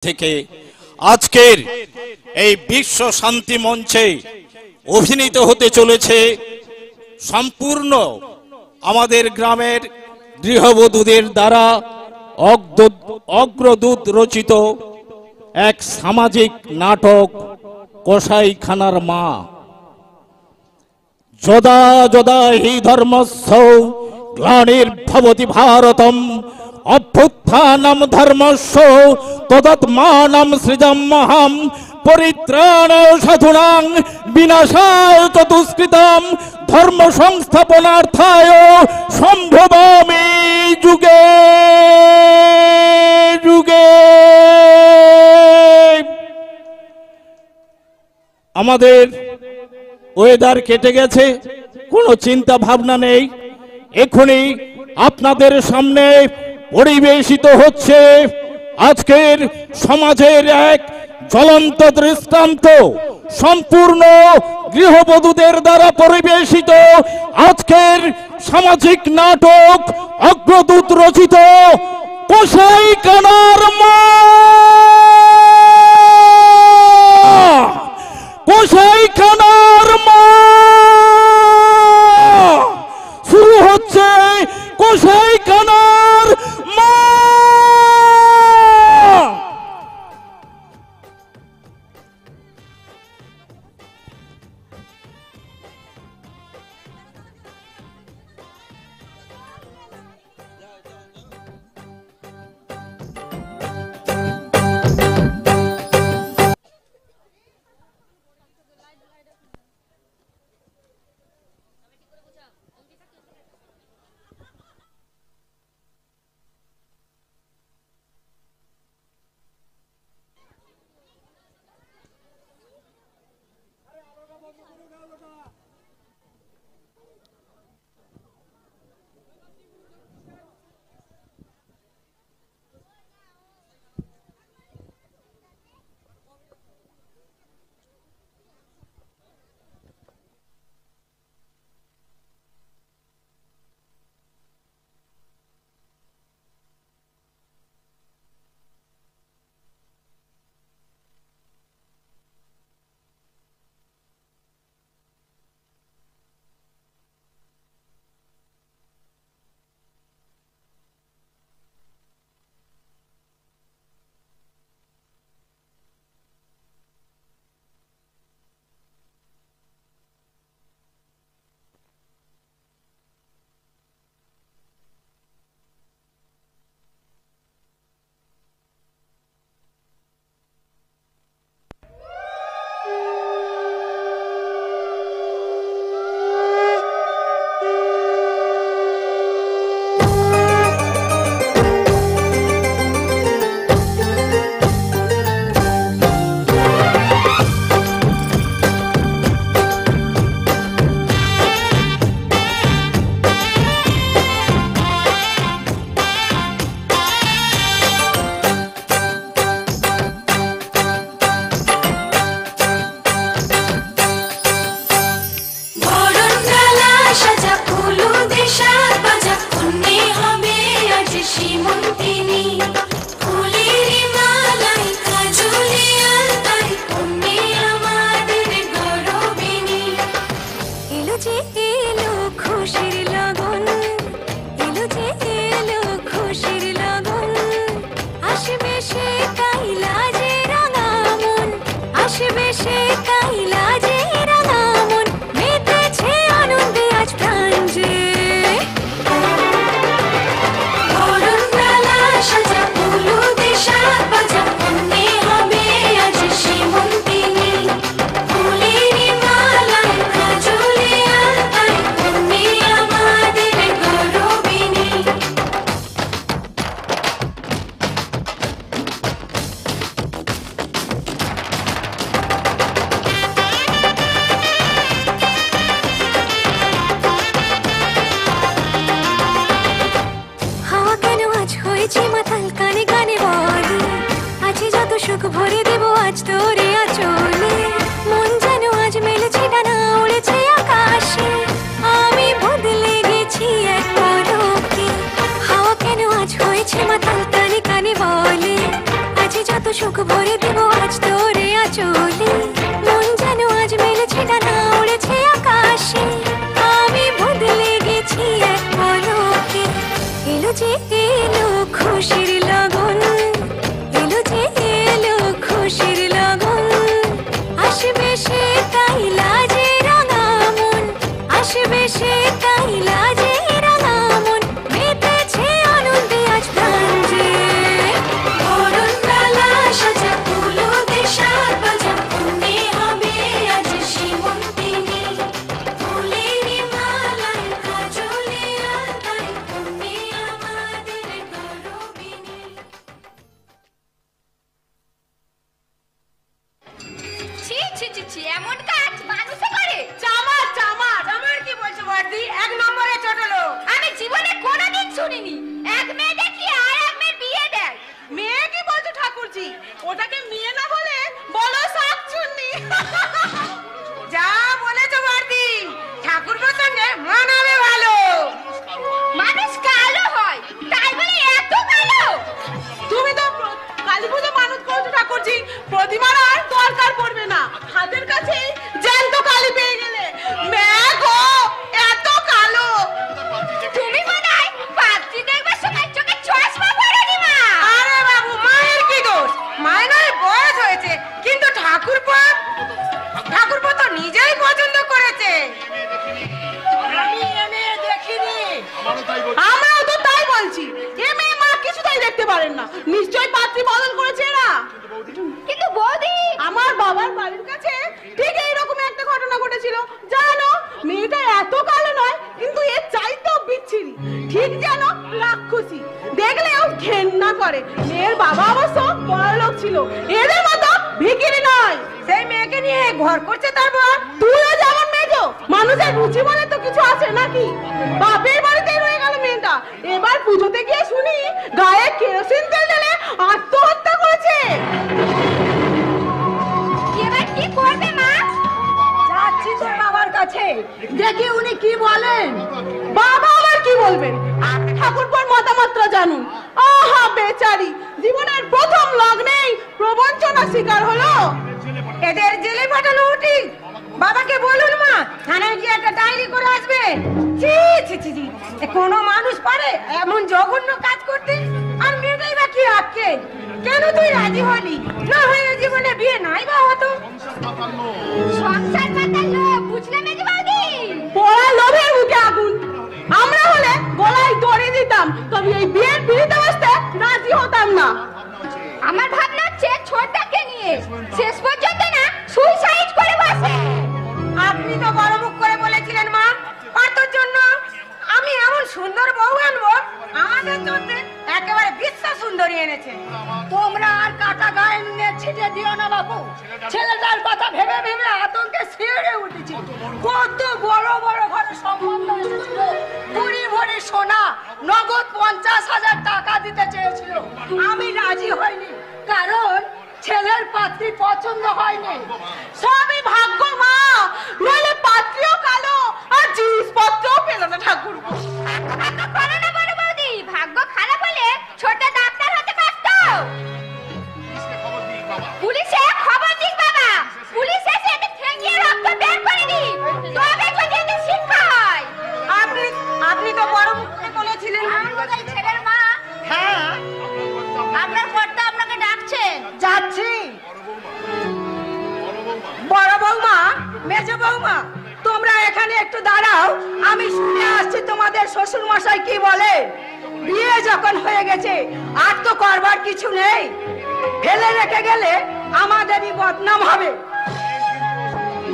থেকে আজকের এই বিশ্ব শান্তি মঞ্চে অভিনীত হতে চলেছে সম্পূর্ণ আমাদের গ্রামের গৃহবধূদের দ্বারা অগ্রদূত রচিত এক সামাজিক নাটক কসাইখানার মা। যদা যদা হি ধর্মস্য গ্লানির্ভবতি ভারতম অভ্যুত্থানম ধর্মস্য তদাত্মানম সৃজমহম পরিত্রাণায় সাধুনাং বিনাশায় চ দুষ্কৃতম ধর্ম সংস্থাপনার্থায় সম্ভবামি যুগে যুগে। আমাদের ওয়েদার কেটে গেছে, কোনো চিন্তা ভাবনা নেই। এখনই আপনাদের সামনে পরিবেশিত হচ্ছে আজকের সমাজের এক জ্বলন্ত দৃষ্টান্ত, সম্পূর্ণ গৃহবধূদের দ্বারা পরিবেশিত আজকের সামাজিক নাটক অগ্রদূত রচিত কসাইখানার মা। কসাইখানার মা শুরু হচ্ছে কসাইখানার মা। সুখ ভরে দেব আজ তোরে আঁচলে, মন যেন আজ মেলেছে ডানা উড়েছে আকাশে, আমি বদলে গেছি এক পলকে। এলো যে এলো খুশির লগন, এলো যে এলো খুশির লগন, আসবে সে তাই লাজে রাঙা মন, আসবে সে তাই লাজে রাঙা মন, মেতেছে আনন্দে আজ প্রাণ যে। বরণডালা সাজা ফুলো দে সাত বাজা, কন্যে হবে আজ সীমন্তিনী, ফুলেরই মালায় কাজলে আলতায়, কন্যে আমাদের গৌরবিনী। ছি ছি ছি ছি, এমন কাজ মানুষে করে? চামার চামার আমার কি বলছো বর্দি, এক নম্বরে ছোট লোক। আমি জীবনে কোনোদিন শুনিনি এক মেয়ে দেখি আর এক মেয়ের বিয়ে দেয়। মেয়ে কি বলছো ঠাকুরজি, ওটাকে মেয়ে না বলে বলো শাকচুন্নি। যা বলেছো বর্দি, ঠাকুরপোর সঙ্গে মানাবে ভালো। মানুষ কালো হয় তাই বলে এত কালো? তুমি তো কালী পুজো মানত করছো ঠাকুরজি, প্রতিমার আর দরকার পড়বে না, হাতের কাছে জ্যান্ত কালী পেয়ে গেলে। মেয়ে গো এত কালো। তুমি বোধহয় পাত্রী দেখবার সময় চোখে চশমা পরেনি মা। আরে বাবু, মায়ের কি দোষ? মায়ের নয় বয়স হয়েছে, কিন্তু ঠাকুরপো তো নিজেই পছন্দ করেছে। আমি এ মেয়ে দেখিনি। আমরাও তো তাই বলছি, এ মেয়ে মা কিছুটাই দেখতে পারেন না, নিশ্চয়ই পাত্রী বদল করেছে এরা। কিন্তু বৌদি, আমার বাবার বাড়ির কাছে ঠিক এইরকম একটা ঘটনা ঘটেছিল জানো। মেয়েটা এত কালো নয়, কিন্তু এর চাইতেও বিচ্ছিরি, ঠিক যেন রাক্ষসী, দেখলেও ঘেন্না করে। মেয়ের বাবা অবশ্য বড়লোক ছিল, এদের মতো ভিখিরি নয়। সেই মেয়েকে নিয়ে ঘর করছে তারপর। তুইও যেমন মেজো, মানুষের রুচি বলে তো কিছু আছে নাকি? বাপের বাড়িতেই রয়ে গেল মেয়েটা, এবার পুজোতে গিয়ে শুনি গায়ে কেরোসিন তেল ঢেলে আত্মহত্যা করেছে। এবার কি করবে মা? যাচ্ছি তোর বাবার কাছে, দেখি উনি কি বলেন। বাবা আবার কি বলবেন? আপনি ঠাকুরপোর মতামতটা জানুন। আহা বেচারি, জীবনের প্রথম লগ্নেই প্রবঞ্চনার শিকার হলো। এদের জেলে পাঠানো উচিত। বাবাকে বলুন মা, থানায় গিয়ে একটা ডায়েরি করে আসবে। ছি ছি ছি ছি, কোনো মানুষ পারে এমন জঘন্য কাজ করতে? আর মেয়েটাই বা কি আটকে? কেন তুই রাজি হলি? না হয় জীবনে বিয়ে নাই বা হতো। সংসার পাতার লোক, বুঝলে মেজে বৌদি? পোড়া লোভের মুখে আগুন। আমরা হলে গলায় দড়ি দিতাম, তবে এই বিয়ের পিড়িতে বসতে রাজি হতাম না। আমার ভাবনা হচ্ছে ছোটটাকে নিয়ে শেষ পর্যন্ত না সুইসাইড করে বসে। আপনি তো বড় মুখ করে বলেছিলেন মা, পার্থর জন্য আমি এমন সুন্দর বউ আনবো, আমাদের জন্য একেবারে বিশ্ব সুন্দরী এনেছে। তোমরা আর কাটা গায়ে নুনে ছিটে দিও না বাবু, ছেলেটার কথা ভেবে ভেবে আতঙ্কে ছিঁড়ে উঠেছি। কত বড় বড় ঘরে সম্বন্ধ এসেছিল, কুড়ি ভরি সোনা, নগদ 50,000 টাকা দিতে চেয়েছিল। আমি রাজি হইনি, কারণ ছেলের পাত্রী পছন্দ হয়নি। সবই ভাগ্য মা, নইলে পাত্রীও কালো আর জিনিসপত্রও পেল না ঠাকুর। ভাগ্য ভালো না বড় বৌদি, ভাগ্য খারাপ হলে ছোট ডাক্তার হতে পারত। পুলিশে খবর দিক বাবা, পুলিশ এসে এদের ঠেঙিয়ে রক্ত বের করে দিক, তবে যদি এদের শিক্ষা হয়। আপনি তো বড় মুখ করে বলেছিলেন। আমার বোধহয় ছেলের মা। হ্যাঁ, আপনার কর্তা আপনাকে ডাকছে। যাচ্ছি। বড় বৌমা, মেজ বৌমা, তোমরা এখানে একটু দাঁড়াও, আমি শুনে আসছি তোমাদের শ্বশুর মশাই কি বলে। বিয়ে যখন হয়ে গেছে আর তো করবার কিছু নেই, ফেলে রেখে গেলে আমাদেরই বদনাম হবে।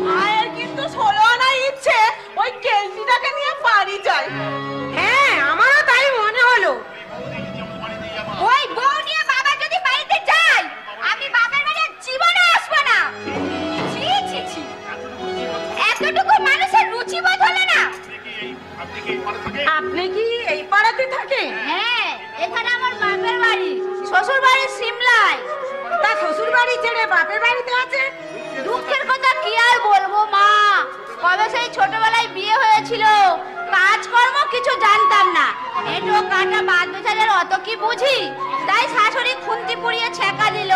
মায়ের কিন্তু 16 আনা ইচ্ছে ওই কেলটিটাকে নিয়ে বাড়ি যায়। হ্যাঁ, আমারও তাই মনে হলো। ওই বউ নিয়ে বাবা যদি বাড়িতে যায়, আমি বাবার বাড়ি জীবনে আসবো না। ছি ছি ছি, এতটুকু মানুষের রুচি বোধ হলো না। আপনি কি এই পাড়াতে থাকেন? হ্যাঁ, এখানে আমার বাপের বাড়ি, শ্বশুর বাড়ি সিমলায়। তা শ্বশুর বাড়ি ছেড়ে বাপের বাড়িতে আছে? দুঃখের কথা কি আর বলবো মা, কবে সেই ছোটবেলায় বিয়ে হয়েছিল, কাজকর্ম কিছু জানতাম না, এটো কাটা বাদ বেচারের অত কি বুঝি। তাই শাশুড়ি খুন্তি পুড়িয়ে ছেঁকা দিল,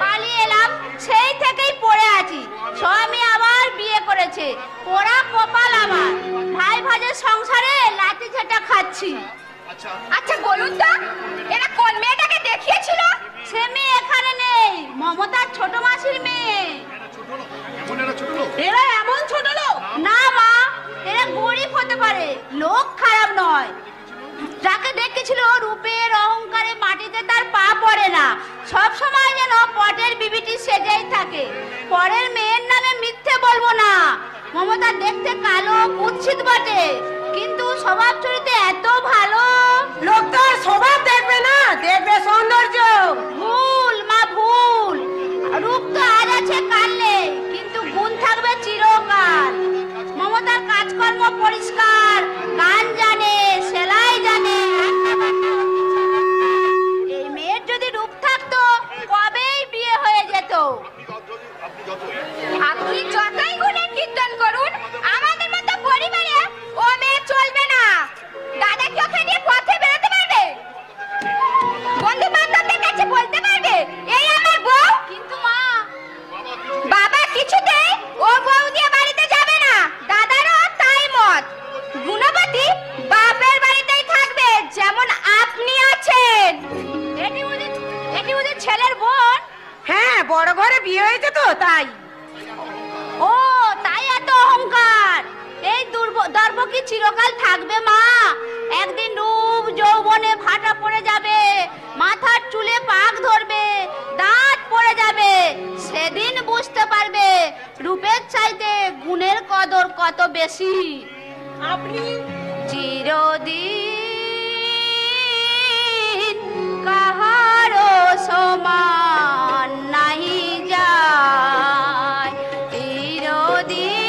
পালিয়ে এলাম, সেই থেকেই পড়ে আছি। স্বামী আবার বিয়ে করেছে, পোড়া কপাল আমার, ভাই ভাজের সংসারে লাঠি ঝাঁটা খাচ্ছি। আচ্ছা বলুন তো, এরা কোন মেয়েটাকে দেখিয়েছিল? সে মেয়ে এখানে নেই, মমতার ছোট মাসির মেয়ে। এরা এমন ছোট লোক না মা, এরা গরিব হতে পারে, লোক খারাপ নয়। যাকে দেখেছিল রূপের অহংকারে মাটিতে তার পা পড়ে না, সব সময় যেন পটের বিবিটি সেজেই থাকে। পরের মেয়ের নামে মিথ্যে বলবো না, মমতা দেখতে কালো কুৎসিত বটে, কিন্তু স্বভাব চরিত্রে এত ভালো। লোকটার স্বভাব দেখবে না, দেখবে সৌন্দর্য। ভুল মা ভুল, রূপ তো আজ আছে কাল নেই, কিন্তু গুণ থাকবে চিরকাল। মমতার কাজকর্ম পরিষ্কার, গান জানে, সেলাই জানে। এই মেয়ের যদি রূপ থাকতো কবেই বিয়ে হয়ে যেত। আপনি যতই গুণের কীর্তন করুন, আমাদের মতো পরিবারে ও মেয়ে চলবে না। দাদা কি ওকে নিয়ে পথে বেরোতে পারবে? বন্ধু বান্ধবদের কাছে বলতে পারবে এই আমার বউ? কিন্তু মা, বাবা কিছুতেই ও বউ দিয়ে বাড়িতে যাবে না, দাদারও তাই মত। গুণবতী বাপের বাড়িতেই থাকবে, যেমন আপনি আছেন। এটি ওদের ছেলের বোন। হ্যাঁ, বড় ঘরে বিয়ে হয়েছে তো তাই। ও তাই এত অহংকার। এই দর্প কি চিরকাল থাকবে মা? একদিন রূপ যৌবনে ভাটা পড়ে যাবে, মাথার চুলে পাক ধরবে, দাঁত পড়ে যাবে, সেদিন বুঝতে পারবে রূপের চাইতে গুণের কদর কত বেশি। আপনি চিরদিন কাহারো সমান নাহি যায়, চিরদিন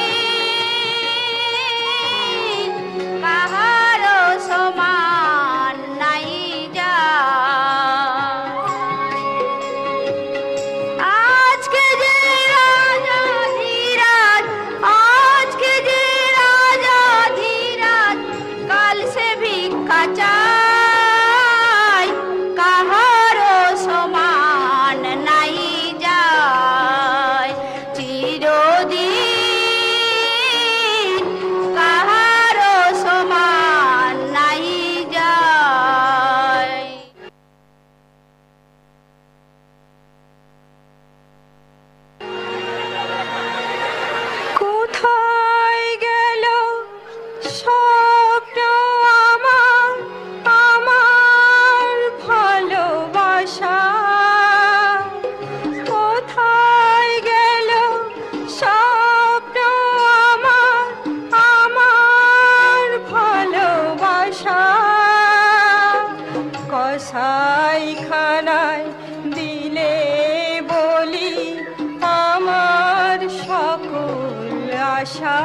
কাহারো সমান নাহি যায়। আজকে যে রাজা ধীরাজ, আজকে যে রাজা ধীরাজ, কাল সে ভিক্ষা চায়, কাহারো সমান নাই যায়, চিরদিন কাহারো সমান নাই যায়। কোথায় গেল স্বপ্ন আমার, আমার ভালোবাসা? কোথায় গেল স্বপ্ন আমার, আমার ভালোবাসা? কসাইখানায় দিলে বলি আমার সকল আশা,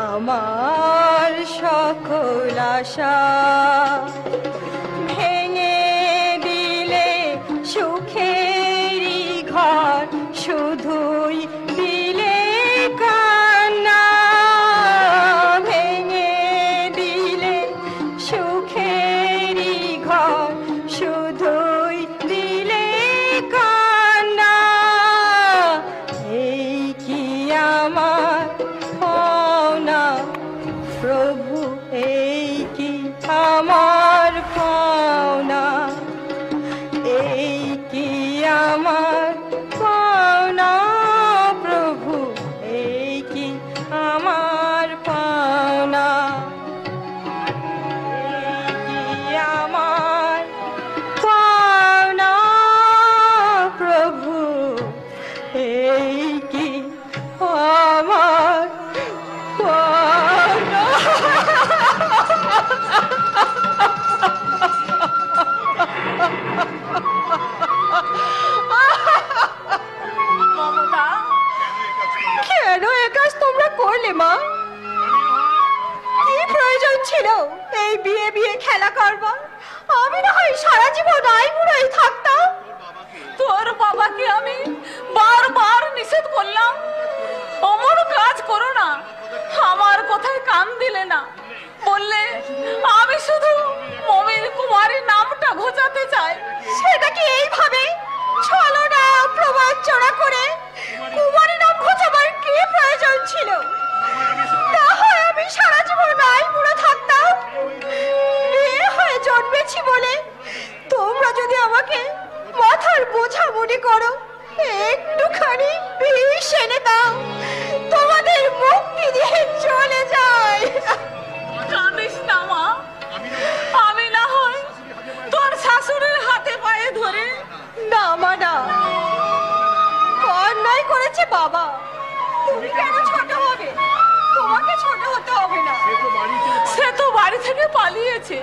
আমার সকল আশা। ভেঙে দিলে সুখেরই ঘর, শুধুই দিলে কান্না। ভেঙে দিলে সুখেরই ঘর, শুধুই দিলে কান্না। এই কি আমার পাওনা প্রভু, এই কি আমার পাওনা, এই কি আমার পাওনা প্রভু, এই কি আমার পাওনা, এই কি আমার পাওনা প্রভু, এই কি আমার পাওনা। মমতা, কেন এ কাজ তোমরা করলে মা? কি প্রয়োজন ছিল এই বিয়ে বিয়ে খেলা করবার? আমি না হয় সারা জীবন আইবুড়োই থাকতাম। তোর বাবাকে আমি বারবার নিষেধ করলাম, অমর কাজ করো না, আমার কথায় কান দিলে না। বললে আমি শুধু মমির কুমারী নামটা মুখটা ঘোচাতে চায়। সেটা কি এইভাবে চলো না প্রবঞ্চনা করে কুমারী নাম ঘোচাবার কি প্রয়োজন ছিল? না হয় আমি সারা জীবন নাই পুরো থাকতাম। মেয়ে হয়ে জন্মেছি বলে তোমরা যদি আমাকে মাথার বোঝা মনে করো, একটুখানি বিষ এনে দাও, তোমাদের মুক্তি দিয়ে চলে যায়। কাঁদিস না মা, আমি না হয় তোর শাশুড়ির হাতে পায়ে ধরে। না মা না, অন্যায় করেছে বাবা। তুমি কেন ছোট হবে? তোমাকে ছোট হতে হবে না। সে তো বাড়ি থেকে পালিয়েছে,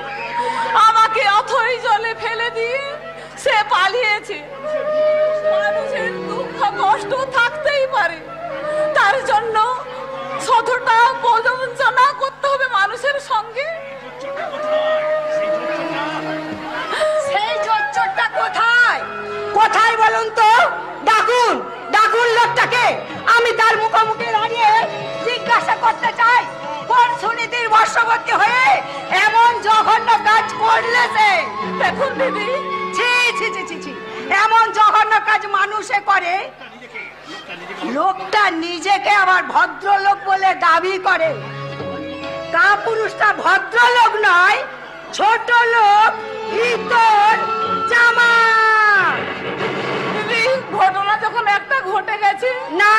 আমাকে অথই জলে ফেলে দিয়ে সে পালিয়েছে। মানুষের দুঃখ কষ্ট থাকতেই পারে, তার জন্য শতটা প্রবঞ্চনা করতে হবে মানুষের সঙ্গে। সেই জোচ্চরটা কোথায়? কোথায় বলুন তো? ডাকুন, ডাকুন লোকটাকে। আমি তার মুখোমুখি দাঁড়িয়ে জিজ্ঞাসা করতে চাই, কোন সুনীতির বর্ষবর্তী হয়ে এমন জঘন্য কাজ করলে সে? দেখুন দিদি, ছি ছি ছি ছি ছি, এমন জঘন্য কাজ মানুষে করে? লোকটা নিজেকে আবার ভদ্রলোক বলে দাবি করে। কাপুরুষটা ভদ্রলোক নয়, ছোট লোক, ইতর জামা। দিদি, ঘটনা যখন একটা ঘটে গেছে। না,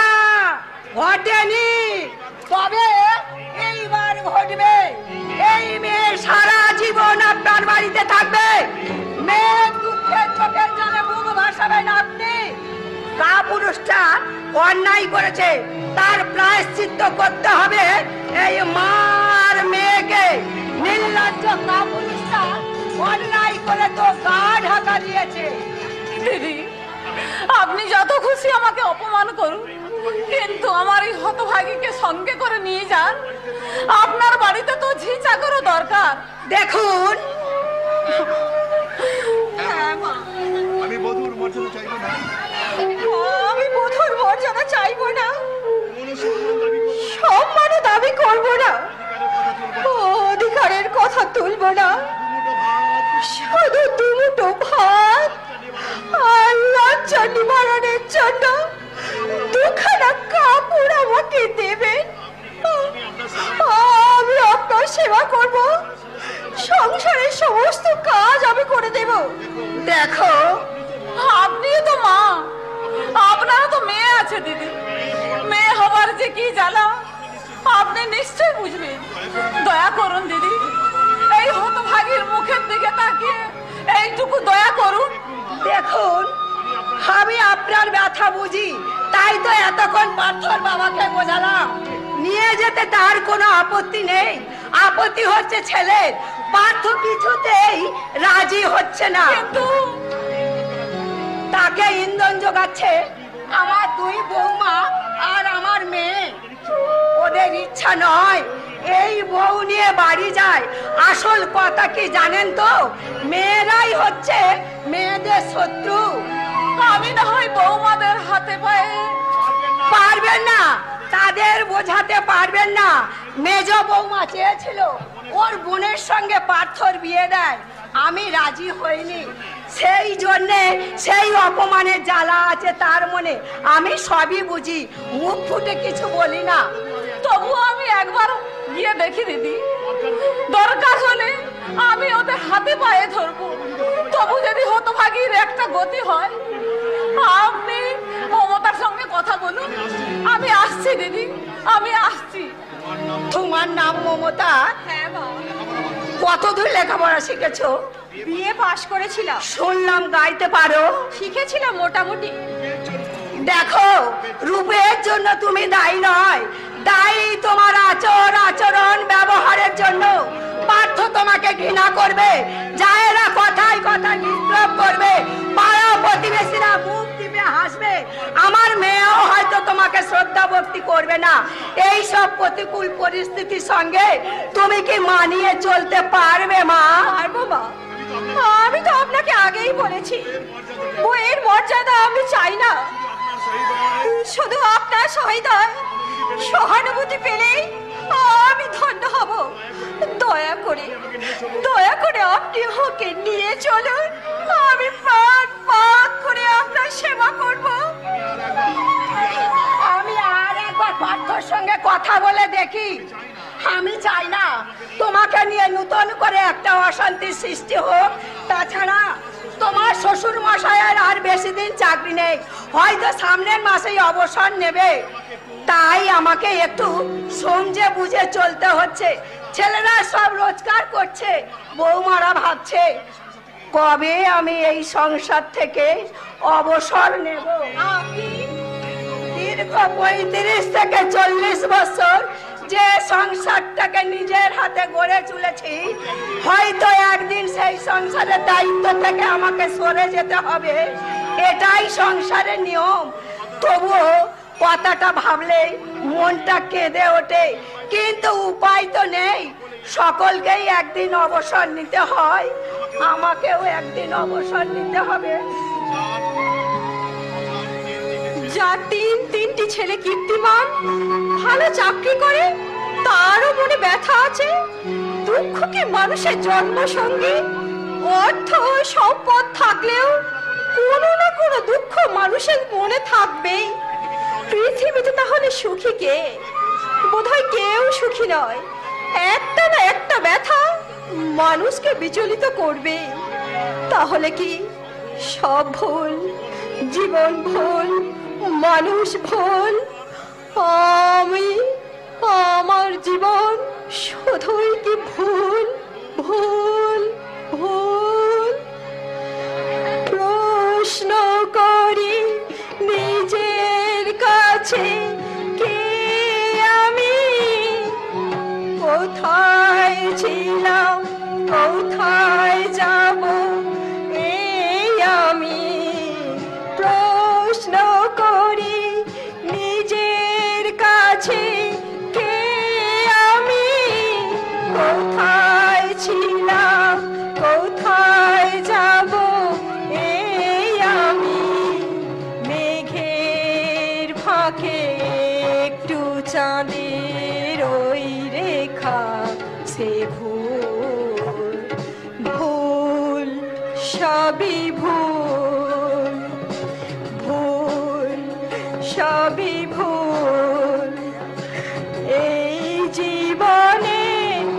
ঘটেনি, তবে এইবার ঘটবে। এই মেয়ে সারা জীবন আপনার বাড়িতে থাকবে। মেয়ে দুঃখের চোখের জলে মুখ ভাসাবেন আপনি। কাপুরুষটা অন্যায় করেছে, তার প্রায়শ্চিত্ত করতে হবে এই মার মেয়েকে। নির্লজ্জ কাপুরুষটা অন্যায় করে তো গা ঢাকা দিয়েছে। দিদি, আপনি যত খুশি আমাকে অপমান করুন, কিন্তু আমার এই হতভাগীকে সঙ্গে করে নিয়ে যান। আপনার বাড়িতে তো ঝি চাকরও দরকার। দেখুন, আমি বধূর মর্যাদা চাইবো না, আমি বধূর মর্যাদা চাইবো না, সম্মানও দাবি করবো না, অধিকারের কথা তুলবো না। শুধু দুমুঠো ভাত আর লজ্জা নিবারণের জন্য দুখানা কাপড় আমাকে দেবেন। আমি আপনার সেবা করব, সংসারের সমস্ত কাজ আমি করে দেব। দেখো, আপনি তো মা, আপনারও তো মেয়ে আছে দিদি। মেয়ে হবার যে কি জ্বালা আপনি নিশ্চয় বুঝবেন। দয়া করুন দিদি, এই হতভাগীর মুখের দিকে তাকিয়ে এইটুকু দয়া করুন। দেখুন, আমি আপনার ব্যথা বুঝি, তাই তো এতক্ষণ পাথর বাবাকে বোঝালাম। নিয়ে যেতে তার কোনো আপত্তি নেই, আপত্তি হচ্ছে ছেলের। পার্থ কিছুতেই রাজি হচ্ছে না, কিন্তু তাকে ইন্ধন যোগাচ্ছে আমার দুই বৌমা আর আমার মেয়ে। ওদের ইচ্ছা নয় এই বউ নিয়ে বাড়ি যায়। আসল কথা কি জানেন তো? মেয়েরাই হচ্ছে মেয়েদের শত্রু। আমি না হয় বৌমাদের হাতে পায়ে। পারবেন না, তাদের বোঝাতে পারবেন না। মেজ বৌমা চেয়েছিল ওর বোনের সঙ্গে পার্থর বিয়ে দেয়, আমি রাজি হইনি। সেই জন্যে সেই অপমানের জ্বালা আছে তার মনে। আমি সবই বুঝি, মুখ ফুটে কিছু বলি না। তবুও আমি একবার গিয়ে দেখি দিদি, দরকার হলে আমি ওদের হাতে পায়ে ধরবো। তবু যদি হতভাগীর একটা গতি হয়, আপনি মমতার সঙ্গে কথা বলুন। আমি আসছি দিদি, আমি আসছি। তোমার নাম মমতা? হ্যাঁ মা। কতদূর লেখাপড়া শিখেছো? বিয়ে পাশ করেছিলাম। শুনলাম গাইতে পারো? শিখেছিলাম মোটামুটি। দেখো, রূপের জন্য তুমি দায়ী নয়, দায়ী তোমার আচরণ ব্যবহারের জন্য। পার্থ তোমাকে ঘৃণা করবে, জায়েরা কথায় কথায় নিষ্প্রভ করবে, পাড়া প্রতিবেশীরা মুখ টিপে হাসবে, আমার মেয়েও হয়তো তোমাকে শ্রদ্ধা ভক্তি করবে না। এই সব প্রতিকূল পরিস্থিতির সঙ্গে তুমি কি মানিয়ে চলতে পারবে মা? পারবো মা, আমি তো আপনাকে আগেই বলেছি, বইয়ের মর্যাদা আমি চাই না। শুধু আপনার সহায়তায় সহানুভূতি পেলেই আমি ধন্য হব। দয়া করে আপনি ওকে নিয়ে চলুন, আমি প্রাণ পাক করে আপনার সেবা করব। আমি আর একবার পার্থর সঙ্গে কথা বলে দেখি। আমি চাই না তোমাকে নিয়ে নতুন করে একটা অশান্তির সৃষ্টি হোক। তাছাড়া তোমার শ্বশুর মশাইয়ের আর বেশি দিন চাকরি নেই, হয়তো সামনের মাসেই অবসর নেবে। তাই আমাকে একটু সমঝে বুঝে চলতে হচ্ছে। ছেলেরা সব রোজগার করছে, বৌমারা ভাবছে কবে আমি এই সংসার থেকে অবসর নেব। দীর্ঘ 35 থেকে 40 বছর যে সংসারটাকে নিজের হাতে গড়ে তুলেছি, হয়তো একদিন সেই সংসারের দায়িত্ব থেকে আমাকে সরে যেতে হবে। এটাই সংসারের নিয়ম। তবুও কথাটা ভাবলেই মনটা কেঁদে ওঠে, কিন্তু উপায় তো নেই। সকলকেই একদিন অবসর নিতে হয়, আমাকেও একদিন অবসর নিতে হবে। যার তিনটি ছেলে কীর্তিমান, ভালো চাকরি করে, তারও মনে ব্যথা আছে। দুঃখ কি মানুষের জন্মসঙ্গী? অর্থ সম্পদ থাকলেও কোনো না কোনো দুঃখ মানুষের মনে থাকবেই। পৃথিবীতে তাহলে সুখী কে? বোধহয় কেউ সুখী নয়। একটা না একটা ব্যথা মানুষকে বিচলিত করবে। তাহলে কি সব ভুল? জীবন ভুল, মানুষ ভুল, আমার জীবন শুধুই কি ভুল? ভুল ভুল প্রশ্ন করি নিজের কাছে, কে আমি? কোথায় ছিলাম, কোথায় যাব? এই আমি প্রশ্ন করি নিজের কাছে, কে আমি? কোথায় ছিলাম, কোথায় যাব? এই আমি মেঘের ফাঁকে একটু চাঁদের ওই রেখা, সে ভুল ভুল সবই ভুল, ভুল সবই ভুল। এই জীবনে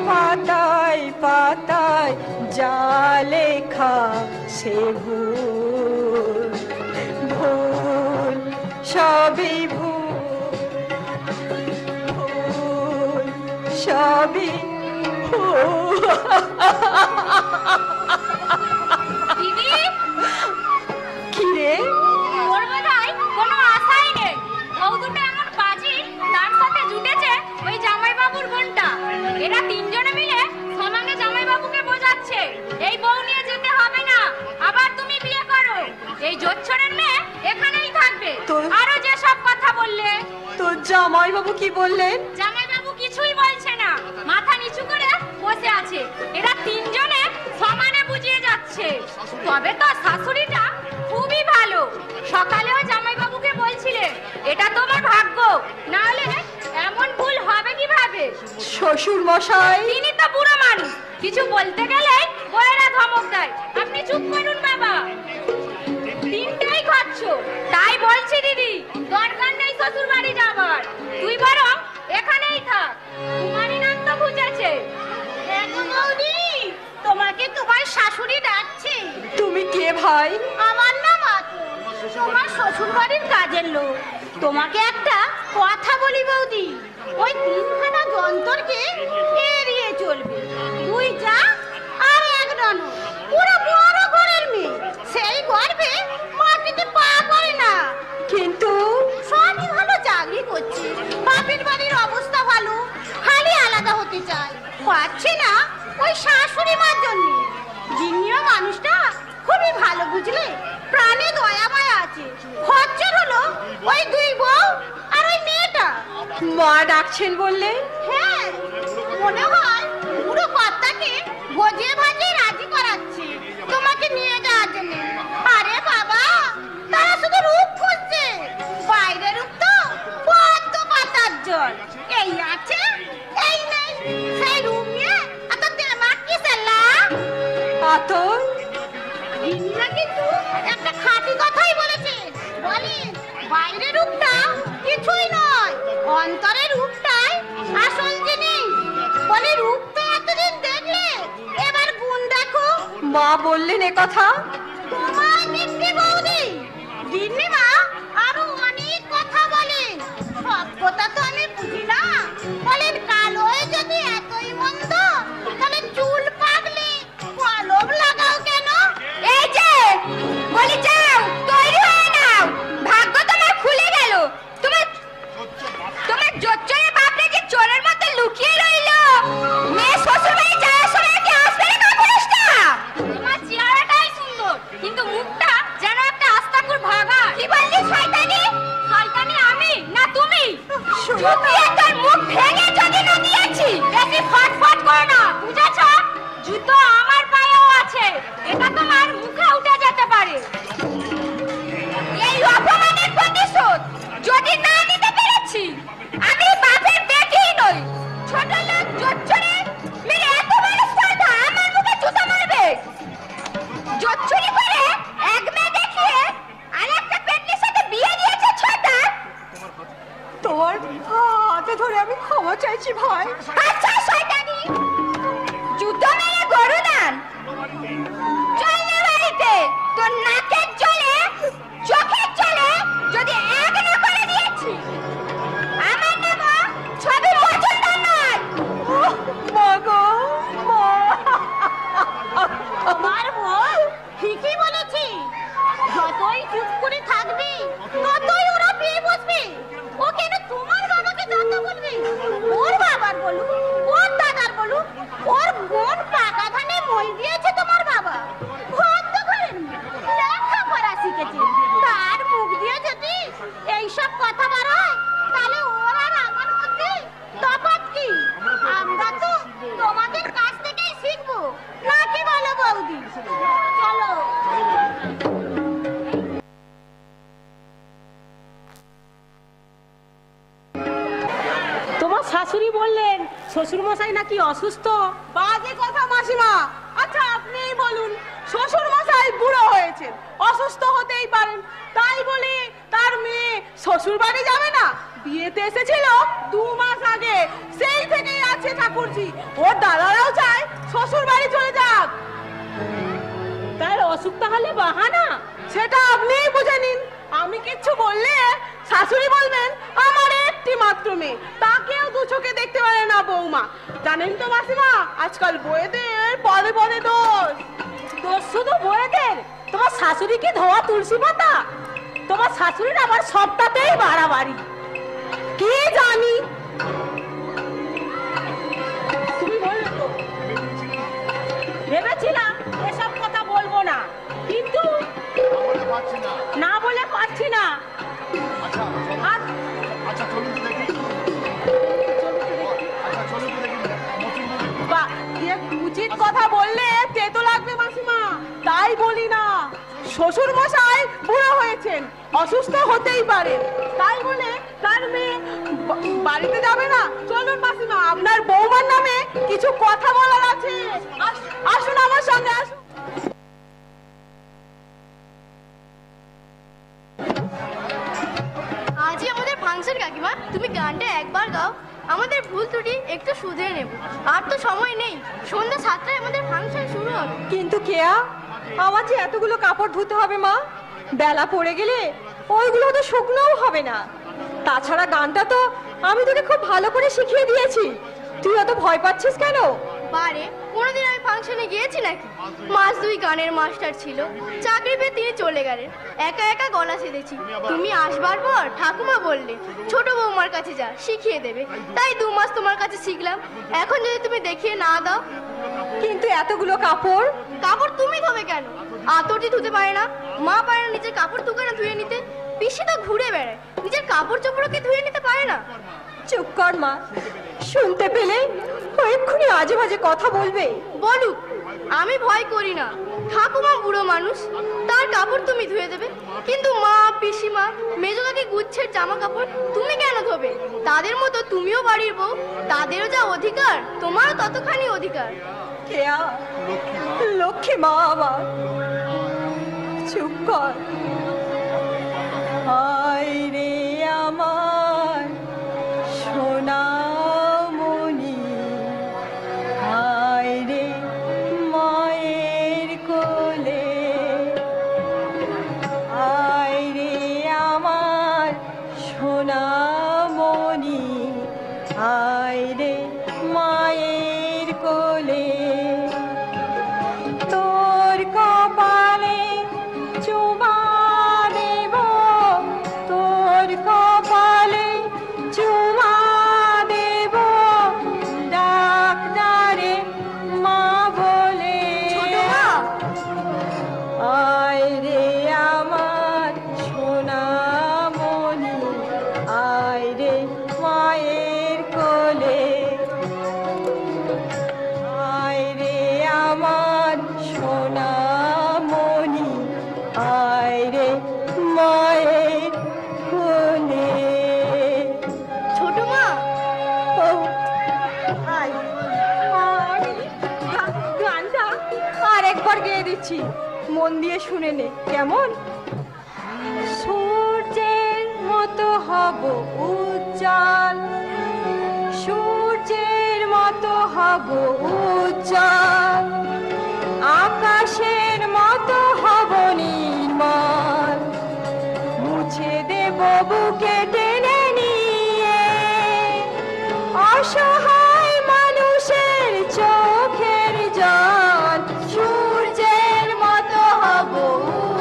পাতায় পাতায় যা লেখা, সে ভুল ভুল সবই ভুল, ভুল সবই ভুল। দিদি, কি রে? ওর বোধহয় কোনো আশাই নেই। বউ দুটো এমন বাজি, তার সাথে জুটেছে ওই জামাইবাবুর বোনটা। এরা তিনজনে মিলে সমানে জামাইবাবুকে বোঝাচ্ছে এই বউ নিয়ে যেতে হবে না, আবার তুমি বিয়ে করো। এই জোচ্ছরের মেয়ে এখানেই থাকবে। আরো যে সব কথা বললে। তোর জামাইবাবু কি বললেন? জামাইবাবু কিছুই বলছে না, মাথা নিচু করে বসে আছে। এরা তিনজনে সমানে বুঝিয়ে যাচ্ছে। তবে তো শাশুড়িটা খুবই ভালো। সকালেও জামাইবাবুকে বলছিলে এটা তোমার ভাগ্য, না হলে এমন ভুল হবে কিভাবে। শ্বশুর মশাই তিনি তো বুড়ো মানুষ, কিছু বলতে গেলে বড়রা ধমক দেয়। আপনি চুপ করুন বাবা, তিনটাই খাচ্ছ। তাই বলছি দিদি, দরকার নেই শ্বশুর বাড়ি যাবার। তুই বরং এখানেই থাক। তোমারই নাম তো বুঝেছে। বৌদি, তোমাকে তোমার শাশুড়ি ডাকছে। তুমি কে ভাই? আমার নাম আতর, তোমার শ্বশুর বাড়ির কাজের লোক। তোমাকে একটা কথা বলি বৌদি, ওই তিনখানা যন্ত্রকে এড়িয়ে চলবে। তুই যা আর এক নন, পুরো বড় ঘরের মেয়ে, সেই গর্বে মাটিতে পা করে না। কিন্তু সবই ভালো চাকরি করছে, বাপের বাড়ির অবস্থা ভালো, খালি আলাদা হতে চায়, পাচ্ছে না ওই শাশুড়ি মার জন্য। জিনিয়া মানুষটা খুবই ভালো, বুঝলে, প্রাণে দয়া মায়া আছে। খরচর হলো ওই দুই বউ আর ওই মেয়েটা। মা ডাকছেন বললে? হ্যাঁ, মনে হয় পুরো কর্তাকে ভজিয়ে ভাজিয়ে রাজি করাচ্ছে তোমাকে নিয়ে যাওয়ার জন্য। আরে বাবা, তারা শুধু রূপ খুঁজছে, বাইরে রূপ তো বড্ড পাতার জল। এই আছে এই নেই, সেই রূপ নিয়ে এত বলে রূপ তো এতদিন দেখলে, এবার গুণ দেখো। মা বললেন এ কথা? তোমার মিষ্টি বৌদি গিন্নি মা আরো অনেক কথা বলেন, সব কথা তো আমি বুঝি না। বলেন কালোয় যদি এতই মন্দ, তাহলে চুল পাকলে কলম লাগাও কেন? এই যে বলি যাও তৈরি হয়ে নাও, ভাগ্য তোমার খুলে গেল। তোমার তোমার জোচ্চরের বাপরে যে চোরের মতো লুকিয়ে রইলো। মেয়ে শ্বশুর বাড়ি যাওয়ার সময় কি আসবে না কাপুরুষটা? তোমার চেহারাটাই সুন্দর, কিন্তু মুখটা যেন একটা আস্তাকুর ভাগা। কি বললি শয়তানি? শয়তানি আমি না তুমি? জুতিয়ে তোর মুখ ভেঙে যদি না দিয়েছি, বেশি ফটফট করো না, বুঝেছো? জুতো আমার পায়েও আছে, এটা তোমার মুখে উঠে যেতে পারে। এই অপমানের প্রতিশোধ যদি না নিতে পেরেছি, আমি বাপের বেটিই নই। ছোট লোক জোচ্চুরি মেরে এত বড় স্পর্ধা আমার মুখে জুতো মারবে? জোচ্চুরি করে এক মেয়ে দেখিয়ে আরেকটা পেটলির সাথে বিয়ে দিয়েছে ছোটা। তোমার হাতে ধরে আমি ক্ষমা চাইছি ভাই। আচ্ছা শয়তানি, জুতো মেরে গরু দান। চল না বাড়িতে, তোর নাকের জলে চোখের জলে যদি এক না করে দিয়েছি, আমার নাম ছবি মজুমদার নয়। মা গো মা, আমার বল ঠিকই বলেছি। যতই চুপ করে থাকবি, ততই ওরা পেয়ে বসবে। ও কেন তোমার বাবাকে যত বলবে? ওর বাবার বলুক, ওর দাদার বলুক, ওর বোন পাকা ধানে মই দিয়েছে তোমার বাবা। ভদ্র করেন, লেখাপড়া শিখেছে, তার মুখ দিয়ে যদি এইসব কথা বার হয়, তাহলে ওর আর আমার মধ্যে তফাৎ কি? আমরা তো তোমাদের কাছ থেকেই শিখবো, নাকি বলো বৌদি? চলো। তোমার শাশুড়ি বললেন শ্বশুর মশাই নাকি অসুস্থ। বাজে কথা মাসিমা। আচ্ছা আপনিই বলুন, শ্বশুর মশাই বুড়ো হয়েছেন, অসুস্থ হতেই পারেন, তাই বলে তার মেয়ে শ্বশুর বাড়ি যাবে না? বিয়েতে এসেছিল 2 মাস আগে, সেই থেকেই আছে ঠাকুরজি। ওর দাদারাও চায় শ্বশুর বাড়ি চলে যাক। তার অসুখ তাহলে বাহানা? সেটা আপনিই বুঝে নিন। আমি কিচ্ছু বললে শাশুড়ি বলবেন আমার একটি মাত্র মেয়ে, তাকেও দু চোখে দেখতে পারে না বৌমা। জানেন তো মাসিমা, আজকাল বউয়েদের পদে পদে দোষ। তোর শুধু বয়েদের? তোমার শাশুড়ি কি ধোয়া তুলসী পাতা? তোমার শাশুড়ির আবার সবটাতেই বাড়াবাড়ি। কি জানি। তুমি বললে তো, ভেবেছিলাম এসব কথা বলবো না, কিন্তু বলতে পারছি না। না বলে পারছি না। আচ্ছা আর আচ্ছা চলুন তো দেখি। আচ্ছা চলুন তো দেখি মজুমদার। বা এ উচিত কথা বললে তেতো লাগবে মাসিমা, তাই বলি না। শ্বশুর মশাই বুড়ো হয়েছেন, অসুস্থ হতেই পারে, তাই বলে তার মেয়ে বাড়িতে যাবে না? চলুন মাসিমা, আপনার বৌমার নামে কিছু কথা বলার আছে। আসুন আমার সঙ্গে, আসুন। আজই আমাদের ফাংশন কাকিমা, তুমি গানটা একবার গাও, আমাদের ভুল ত্রুটি একটু শুধরে নেব। আর তো সময় নেই, সন্ধ্যা 7টায় আমাদের ফাংশন শুরু হবে। কিন্তু কেয়া, আমার যে এতগুলো কাপড় ধুতে হবে মা, বেলা পড়ে গেলে ওইগুলো তো শুকনোও হবে না। তাছাড়া গানটা তো আমি তোকে খুব ভালো করে শিখিয়ে দিয়েছি, তুই অত ভয় পাচ্ছিস কেন? বারে কোনোদিন আমি ফাংশনে গিয়েছি নাকি? মাস 2 গানের মাস্টার ছিল, চাকরি পেয়ে তিনি চলে গেলেন, একা একা গলা সেধেছি। তুমি আসবার পর ঠাকুমা বললে ছোট বৌমার কাছে যা, শিখিয়ে দেবে। তাই 2 মাস তোমার কাছে শিখলাম। এখন যদি তুমি দেখিয়ে না দাও। কিন্তু এতগুলো কাপড় কাপড় তুমি ধোবে কেন? আতরটি ধুতে পারে না, মা পারে না নিজের কাপড় দোকানে ধুয়ে নিতে, পিসি তো ঘুরে বেড়ায়, নিজের কাপড় চোপড়কে ধুয়ে নিতে পারে না। চুপ কর মা, শুনতে পেলে ও এক্ষুনি আজে বাজে কথা বলবে। বলুক, আমি ভয় করি না। ঠাকুমা বুড়ো মানুষ, তার কাপড় তুমি ধুয়ে দেবে, কিন্তু মা, পিসিমা, মেজোকাকি গুচ্ছের জামা কাপড় তুমি কেন ধোবে? তাদের মতো তুমিও বাড়ির বউ, তাদেরও যা অধিকার তোমারও ততখানি অধিকার। কেয়া, লক্ষ্মী মা আমার, চুপ কর। হায় রে আমার সোনামণি, আবার গেয়ে দিচ্ছি, মন দিয়ে শুনে নে কেমন। সূর্যের মতো হব উজ্জ্বল, সূর্যের মতো হব উজ্জ্বল, আকাশের মতো হব নির্মল, মুছে দেব বুকে টেনে নিয়ে অসহায় মানুষের চোখের জল। সূর্যের মতো হব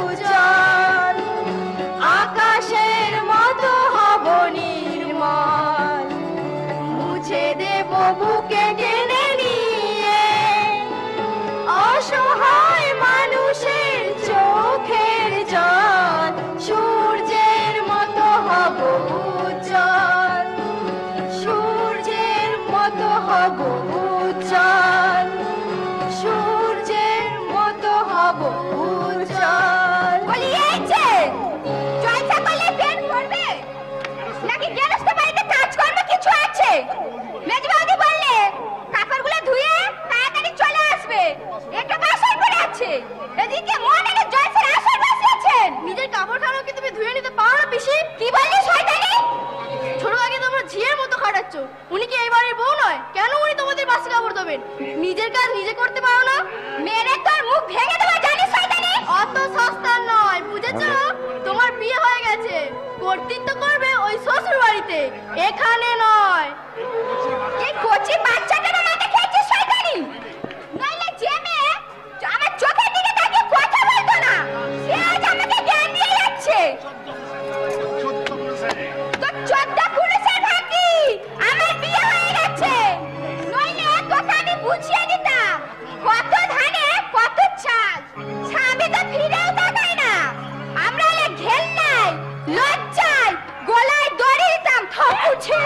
উজ্জ্বল, আকাশের মতো হব নির্মল, মুছে দেব বুকে টেনে নিয়ে অসহায় মানুষের চোখের জল। সূর্যের মতো হব উজ্জ্বল, সূর্যের মতো হব উজ্জ্বল, সূর্যের মতো হব উজ্জ্বল। বলি এই যে জলসা করলে পেট ভরবে নাকি গেরস্ত বাড়িতে কাজকর্ম কিছু আছে? মেজবাউদি বললে কাপড়গুলো ধুয়ে তাড়াতাড়ি চলে আসবে, একটা বাসন পড়ে আছে। এদিকে মনের জলসার আসর বসিয়েছেন। নিজের কাপড়খানা কি তুমি ধুয়ে নিতে পারো না পিসি? কি বললি শয়তানি? ছোট আগে তোমরা ঝিয়ের মতো খাটাচ্ছ। উনি কি এই বাড়ির বউ নয়? কেন উনি তোমাদের বাসি কাপড় দেবেন? নিজের কাজ নিজে করতে পারো না? মেরে তোর মুখ ভেঙে দেবো জানিস শয়তানি? অত সস্তা নয়, বুঝেছো? তোমার বিয়ে হয়ে গেছে, কর্তৃত্ব করবে ওই শ্বশুর বাড়িতে, এখানে নয়। এই কচি বাচ্চাটার মাথা খেয়েছিস শয়তানি? নইলে যে মেয়ে আমার চোখের দিকে তাকিয়ে কথা বলতো না, সে আজ আমাকে জ্ঞান দিয়ে যাচ্ছে। তোর 14 পুরুষের ভাতি আমার বিয়ে হয়ে গেছে, নইলে তোকে আমি বুঝিয়ে দিতাম কত ধানে কত চাল। স্বামী তো ফিরেও তাকায় না, আমরা হলে ঘেল নাই লজ্জায় গলায় দড়ি দিতাম থাপুছে।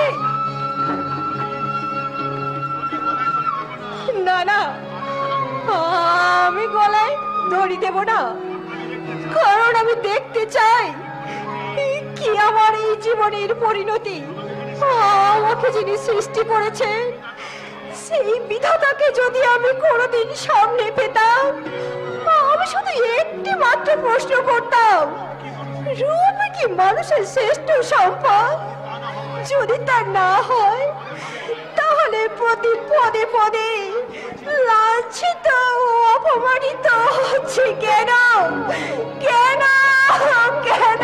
না না, আমি গলায় দড়ি দেব না, কারণ আমি দেখতে চাই কি আমার এই জীবনের পরিণতি। আমাকে যিনি সৃষ্টি করেছেন সেই বিধাতাকে যদি আমি কোনোদিন সামনে পেতাম, আমি শুধু একটি মাত্র প্রশ্ন করতাম, রূপ কি মানুষের শ্রেষ্ঠ সম্পদ? যদি তা না হয় তাহলে প্রতি পদে পদে লাঞ্ছিত ও অপমানিত হচ্ছে কেন? কেন কেন?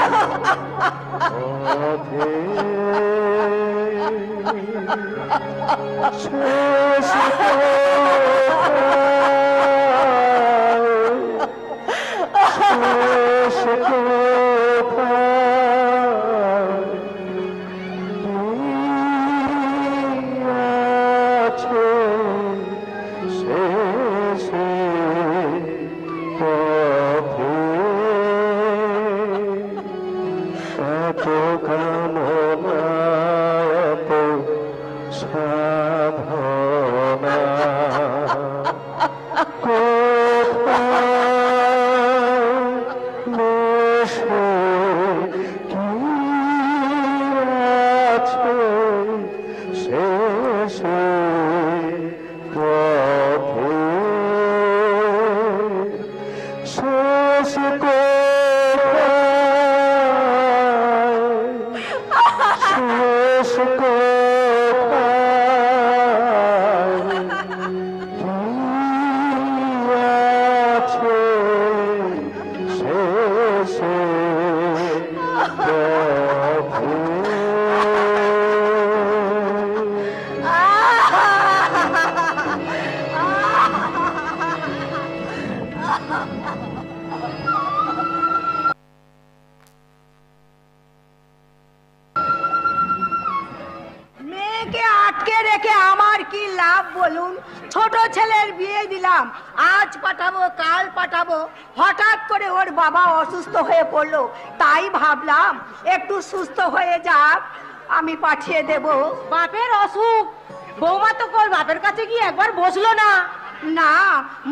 মেয়েকে আটকে রেখে আমার কি লাভ বলুন? ছোট ছেলের বিয়ে দিলাম, আজ পাঠাবো কাল পাঠাবো, হঠাৎ করে ওর বাবা অসুস্থ হয়ে পড়লো, তাই ভাবলাম একটু সুস্থ হয়ে যাক, আমি পাঠিয়ে দেব। বাপের অসুখ, বৌমা তো কল বাপের কাছে গিয়ে একবার বসলো না। না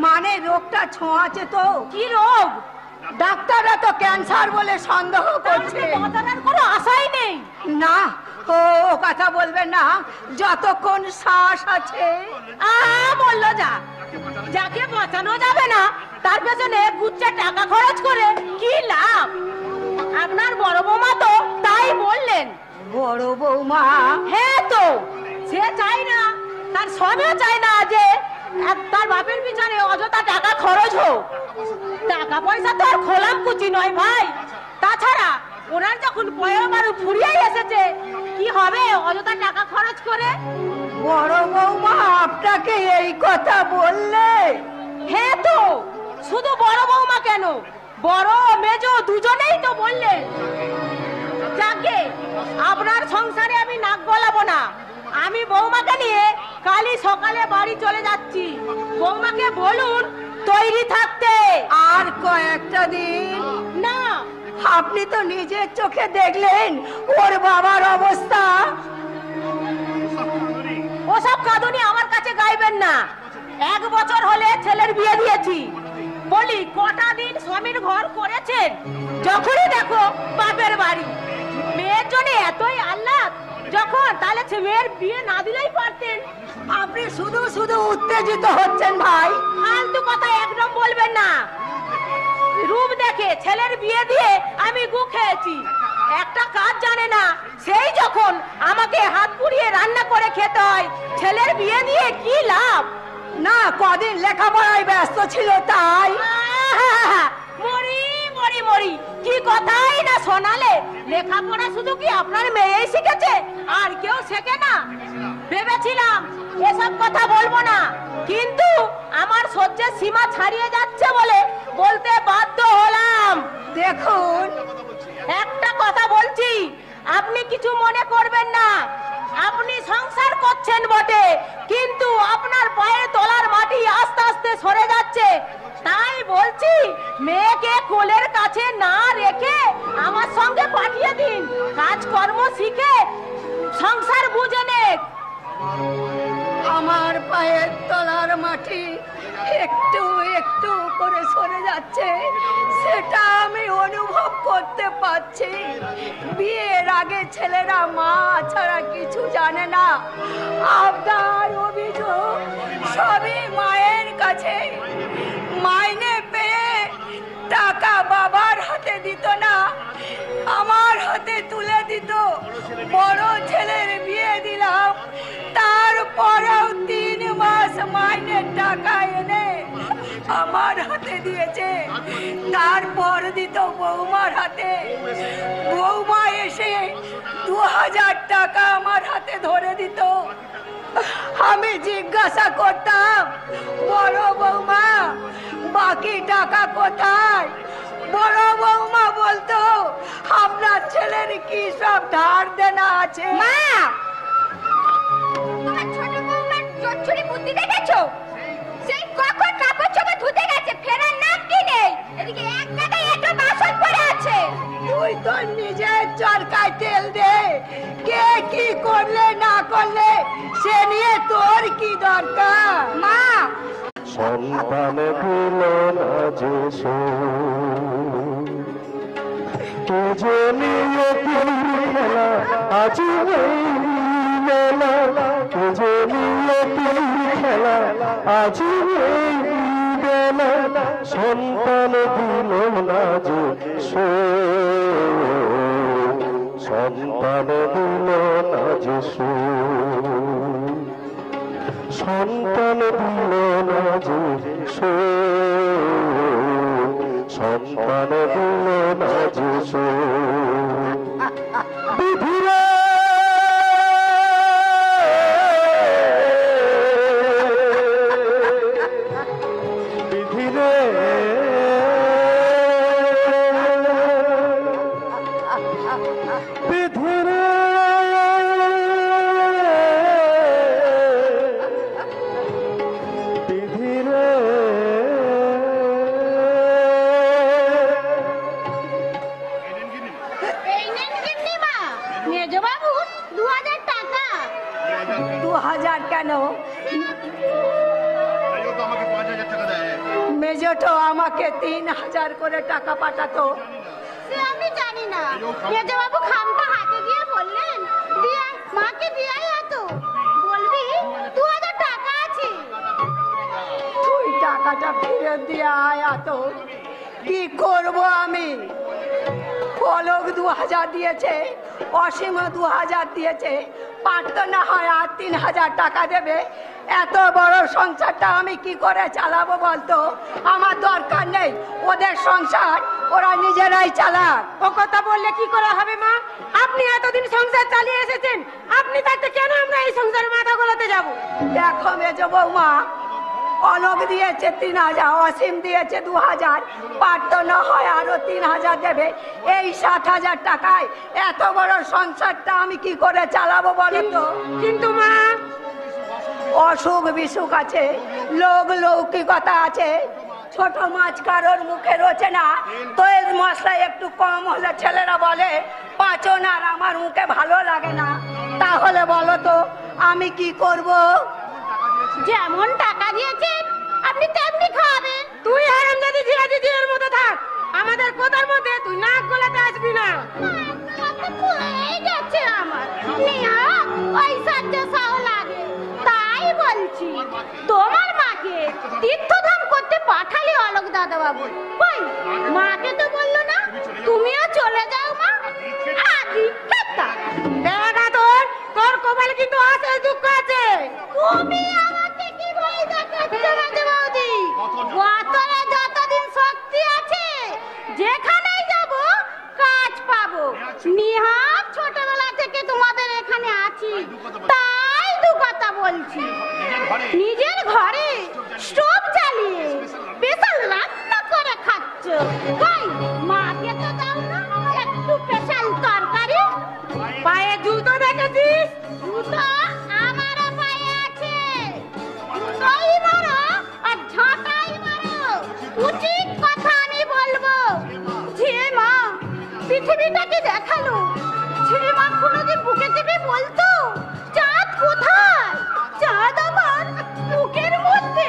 মানে রোগটা ছোঁয়াছে তো। কি রোগ? ডাক্তাররা তো ক্যান্সার বলে সন্দেহ করছে। কোনো আশাই নেই। না ও কথা বলবেন না, যতক্ষণ শ্বাস আছে। বললো যা, যাকে বাঁচানো যাবে না তার পেছনে গুচ্ছা টাকা খরচ করে কি লাভ? আপনার বড় বৌমা তো তাই বললেন। বড় বৌমা? হ্যাঁ, তো সে চাই না, তার স্বামীও চায় না যে তার বাপের পিছনে অযথা টাকা খরচ হোক। টাকা পয়সা তো আর খোলাম কুচি নয় ভাই। তাছাড়া ওনার যখন পয়বারু ফুরিয়ে এসেছে, কি হবে অযথা টাকা খরচ করে? বড় বৌমা আপনাকে এই কথা বললে? হ্যাঁ, তো শুধু বড় বৌমা কেন, বড় মেজ দুজনেই তো বললেন। যাকে আপনার সংসারে আমি নাক গলাবো না। আমি বৌমাকে নিয়ে কালই সকালে বাড়ি চলে যাচ্ছি। বৌমাকে বলুন তৈরি থাকতে। আর কয়েকটা দিন? না, আপনি তো নিজের চোখে দেখলেন ওর বাবার অবস্থা। ওসব কাঁদুনি আমার কাছে গাইবেন না। 1 বছর হলে ছেলের বিয়ে দিয়েছি। বলি কটা দিন স্বামীর ঘর করেছেন? যখনই দেখো বাপের বাড়ি। মেয়ের জন্য এতই আহ্লাদ যখন, তাহলে মেয়ের বিয়ে না দিলেই পারতেন। আপনি শুধু শুধু উত্তেজিত হচ্ছেন ভাই। ফালতু কথা একদম বলবেন না। রূপ দেখে ছেলের বিয়ে দিয়ে আমি গু খেয়েছি। একটা কাজ জানে না, সেই যখন আমাকে হাত পুড়িয়ে রান্না করে খেতে হয়, ছেলের বিয়ে দিয়ে কি লাভ? না, কদিন লেখাপড়ায় ব্যস্ত ছিল তাই। মরি মরি মরি, কি কথাই না শোনালে। লেখাপড়া শুধু কি আপনার মেয়েই শিখেছে, আর কেউ শেখে না? ভেবেছিলাম এসব কথা বলবো না, কিন্তু আমার সহ্যের সীমা ছাড়িয়ে যাচ্ছে বলে বলতে বাধ্য হলাম। দেখুন, একটা কথা বলছি, আপনি কিছু মনে করবেন না। আপনি সংসার করছেন বটে, কিন্তু আপনার পায়ের তলার মাটি আস্তে আস্তে সরে যাচ্ছে। তাই বলছি, মেয়েকে কোলের কাছে না রেখে আমার সঙ্গে পাঠিয়ে দিন। কাজকর্ম শিখে সংসার বুঝে নেক। আমার পায়ের তলার মাটি একটু একটু করে সরে যাচ্ছে, সেটা আমি অনুভব করতে পারছি। বিয়ের আগে ছেলেরা মা ছাড়া কিছু জানে না। আপনার অভিযোগ সবই মায়ের কাছে। মাইনে পেয়ে টাকা বাবার হাতে দিত না, আমার হাতে তুলে দিত। বড় ছেলের বিয়ে দিলাম, তারপরেও 3 মাস মাইনের টাকা এনে আমার হাতে দিয়েছে। তারপর দিত বৌমার হাতে। বৌমা এসে 2000 টাকা আমার হাতে ধরে দিত। আমি জিজ্ঞাসা করতাম, বড় বৌমা বাকি টাকা কোথায়? বড় বৌমা বলতো, আপনার ছেলের কি সব ধার দেনা আছে। মা, তোমার ছোট বৌমার চচ্চড়ি বুদ্ধি দেখেছো? সেই কখন কাপড় চোপড় ধুতে গেছে, ফেরার নাম কি নেই। এদিকে এক জায়গায় একটু বাসন পড়ে আছে। তুই তো নিজের চরকায় তেল দে। কে কি করলে না করলে সে নিয়ে তোর কি দরকার? মা, সন্তান দিল না যে কে যে নিয়তির খেলা, আজ এই মেলা। কে যে নিয়তির খেলা, আজ এই বেলা। সন্তান দিল না যে সন্তান দিল না যে সন্তান দিল না যে সন্তান দিল না যে বিধিরে বিধিরে বিধিরে মেজবাবু 2000 টাকা। 2000 কেন? আমাকে 5000 টাকা দেয়। মেজটো আমাকে 3000 করে টাকা পাঠাতো। সে আমি জানি না। মেজবাবু খামটা হাতে দিয়ে বললেন, দিয়ে মাকে দিয়াই এত বলবি 2000 টাকা আছে। তো? কি করব আমি? পলক 2000 দিয়েছে, অসীম 2000 দিয়েছে, পারতো না হয় আর 3000 টাকা দেবে। এত বড় সংসারটা আমি কি করে চালাবো বলতো? আমার দরকার নেই ওদের সংসার, ওরা নিজেরাই চালাক। ও কথা বললে কি করে হবে মা? আপনি এতদিন সংসার চালিয়ে এসেছেন, আপনি থাকতে কেন আমরা এই সংসারে মাথা গলাতে যাব? দেখো মেজো বৌমা, অলোক দিয়েছে 3000, অসীম দিয়েছে 2000, পারতো না হয় আরো 3000 দেবে। এই 7000 টাকায় এত বড় সংসারটা আমি কি করে চালাবো বলেন তো? কিন্তু মা, অসুখ বিসুখ আছে, লোক লৌকিকতা আছে, ছোট মাছ কারোর মুখে রোচে না, তেল মশলা একটু কম হলে ছেলেরা বলে পাচন আর আমার মুখে ভালো লাগে না। তাহলে বলো তো আমি কি করব? যেমন টাকা দিয়েছেন আপনি তেমনি খাবেন। তুই হারামজাদি জিয়া দিদির মতো থাক, আমাদের কথার মধ্যে তুই নাক গলাতে আসবি না। গেছে আমার নিয়া পয়সা দেশাও লাগে, তাই বলছি তোমার মাকে তীর্থধাম করতে পাঠালে অলোক দাদা বাবু, কই মাকে তো বললো না তুমিও চলে যাও মা। আদি কথা দেখা তোর তোর কপালে কিন্তু আছে দুঃখ আছে। তুমি আমাকে কি বলে দেখাচ্ছ রাজা বৌদি? গতরে যতদিন শক্তি আছে যেখানেই যাব কাজ পাবো। নিহাত ছোটবেলা থেকে তোমাদের এখানে আছি, তাই দু কথা বলছি। নিজের ঘরে স্টোভ চালিয়ে স্পেশাল রান্না করে খাচ্ছ, কই মাকে তো দাও না একটু স্পেশাল তরকারি। পায়ে জুতো দেখেছিস? জুতো আমারও পায়ে আছে, জুতোই মারো আর ঝাঁটাই মারো। উচিত কথা আমি বলবো। যে মা পৃথিবীটাকে দেখালো, সে মা কোনোদিন বুকে চেপে বলতো চাঁদ কোথায়? চাঁদ আমার বুকের মধ্যে।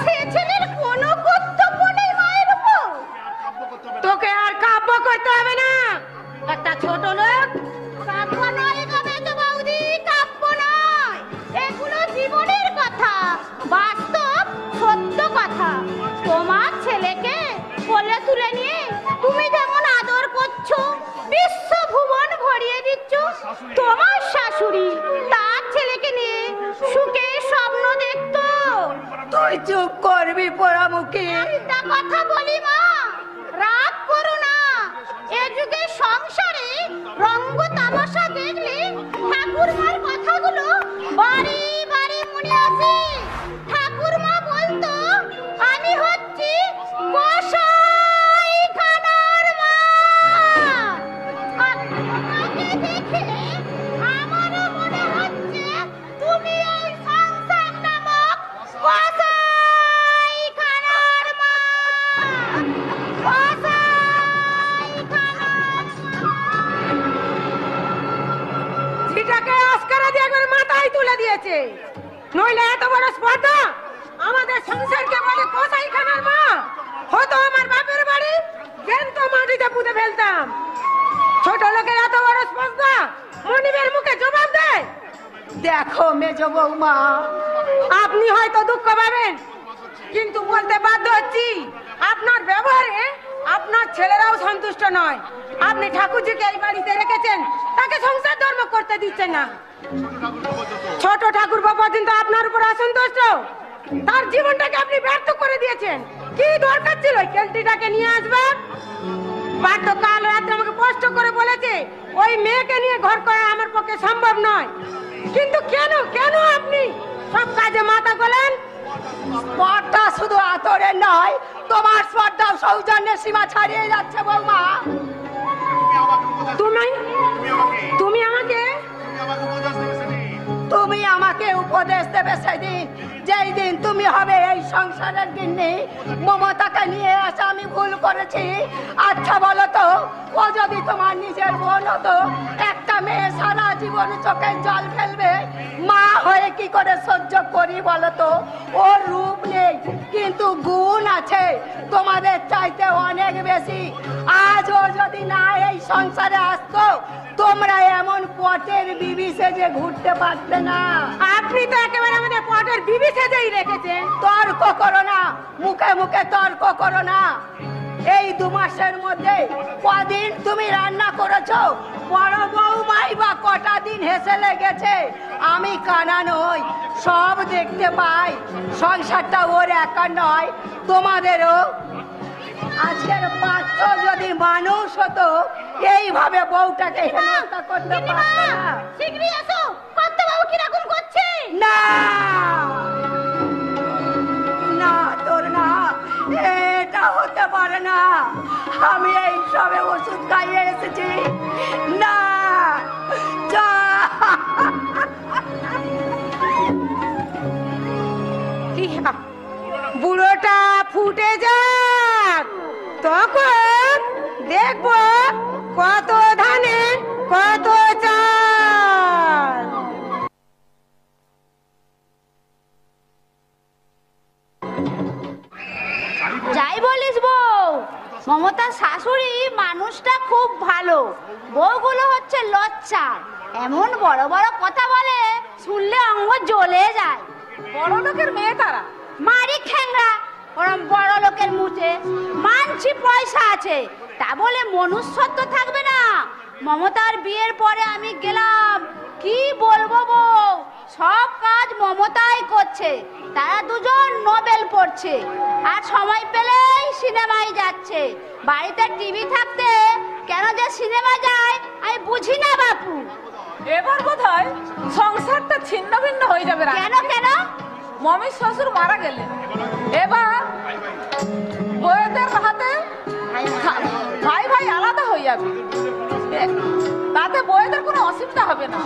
সে ছেলের কোনো কর্তব্য নেই মায়ের উপর। তোকে আর কাব্য করতে হবে না, একটা ছোট লোক। কাব্য নয় গো মেজো বৌদি, কাব্য নয়, এগুলো জীবনের কথা, বাস্তব সত্য কথা। তোমার ছেলেকে কোলে তুলে নিয়ে তুমি যেমন আদর করছো, বিশ্ব ভুবন ভরিয়ে দিচ্ছ, তোমার শাশুড়ি তার ছেলেকে নিয়ে সুখে স্বপ্ন দেখতো। তুই চুপ করবি পোড়ামুখী? একটা কথা বলি মা, রাগ করো না। এ যুগে সংসারে রঙ্গ তামাশা দেখলে ঠাকুরমার কথাগুলো বাড়ি বাড়ি মনে আসে। ঠাকুরমা বলতো আমি হচ্ছি কসাই খানার মা। আর তোমাকে দেখে আমারও মনে হচ্ছে তুমি এই সংসার নামক কসাই খানার মা। কসাই খানার মা। যেটাকে আস্কারা দিয়ে একবার মাথায় তুলে দিয়েছে, নইলে এত বড় স্পর্ধা আমাদের সংসারকে বলে কসাই খানার মা। হতো আমার বাপের বাড়ি, তো মাটিতে পুঁতে ফেলতাম। ছোট লোকের এত বড় স্পর্ধা মনিবের মুখে জবাব দেয়। দেখো মেজো বৌমা, আপনি হয়তো দুঃখ পাবেন, কিন্তু বলতে বাধ্য হচ্ছি আপনার ব্যবহারে আপনার ছেলেরাও সন্তুষ্ট নয়। আপনি ঠাকুরজিকে এই বাড়িতে রেখেছেন, তাকে সংসার ধর্ম করতে দিচ্ছেন না। ছোট ঠাকুর বাবা কিন্তু আপনার উপর অসন্তুষ্ট, তার জীবনটাকে আপনি ব্যর্থ করে দিয়েছেন। কি দরকার ছিল কেলটিটাকে নিয়ে আসবেন? বাধ্য কাল রাত্রে আমাকে স্পষ্ট করে বলেছে ওই মেয়েকে নিয়ে ঘর করা আমার পক্ষে সম্ভব নয়। কিন্তু কেন কেন আপনি সব কাজে মাথা গলেন? স্পর্ধা শুধু আতরের নয়, তোমার স্পর্ধাও সৌজন্যের সীমা ছাড়িয়ে যাচ্ছে বৌমা। তুমি আমাকে উপদেশ দেবে সেদিন, যেই দিন তুমি হবে এই সংসারের গিন্নি। মমতাকে নিয়ে আসা আমি ভুল করেছি। আচ্ছা বলো তো, ও যদি তোমার নিজের বোন হতো, একটা মেয়ে সারা জীবন চোখে জল ফেলবে, মা হয়ে কি করে সহ্য করি বলো তো? ওর রূপ নেই কিন্তু গুণ আছে তোমাদের চাইতে অনেক বেশি। আজ ও যদি না এই সংসারে আসতো, তোমরা এমন পটের বিবি সেজে ঘুরতে পারতে না। আপনি তো একেবারে আমাদের পটের বিবি সেজেই রেখেছেন। তর্ক করো না, মুখে মুখে তর্ক করো না। এই 2 মাসের মধ্যে কদিন তুমি রান্না করেছো? বড় বৌমাই বা কটা দিন হেসে লেগেছে? আমি কানা নই, সব দেখতে পাই। সংসারটা ওর একা নয়, তোমাদেরও। আজকের পাত্র যদি মানুষ হতো এইভাবে বউটাকে হেনস্থা করতে পারতো না। শিগগিরই এসো, কত বাবু কিরকম করছে? না না, তোর না, এটা হতে পারে না। আমি এই সবে ওষুধ খাইয়ে এসেছি। না, যা। বুড়োটা ফুটে যাক, তখন দেখবো কত ধানে কত চাল। যাই বলিস বউ, মমতার শাশুড়ি মানুষটা খুব ভালো, বউগুলো হচ্ছে লচ্ছার। এমন বড় বড় কথা বলে, শুনলে অঙ্গ জ্বলে যায়। বড় লোকের মেয়ে তারা। মারি খ্যাংরা ওরম বড় লোকের মুখে। মানছি পয়সা আছে, তা বলে মনুষ্যত্ব থাকবে না। মমতার বিয়ের পরে আমি গেলাম, কি বলবো বউ, সব কাজ মমতাই করছে। তারা দুজন নোবেল পড়ছে, আর সময় পেলেই সিনেমায় যাচ্ছে। বাড়িতে টিভি থাকতে কেন যে সিনেমা যায় আমি বুঝি না বাপু। এবার বোধহয় সংসারটা ছিন্ন ভিন্ন হয়ে যাবে। কেন কেন? মমির শ্বশুর মারা গেলে এবার বউদের হাতে ভাই ভাই আলাদা হয়ে যাবে। তাতে বউদের কোনো অসুবিধা হবে না,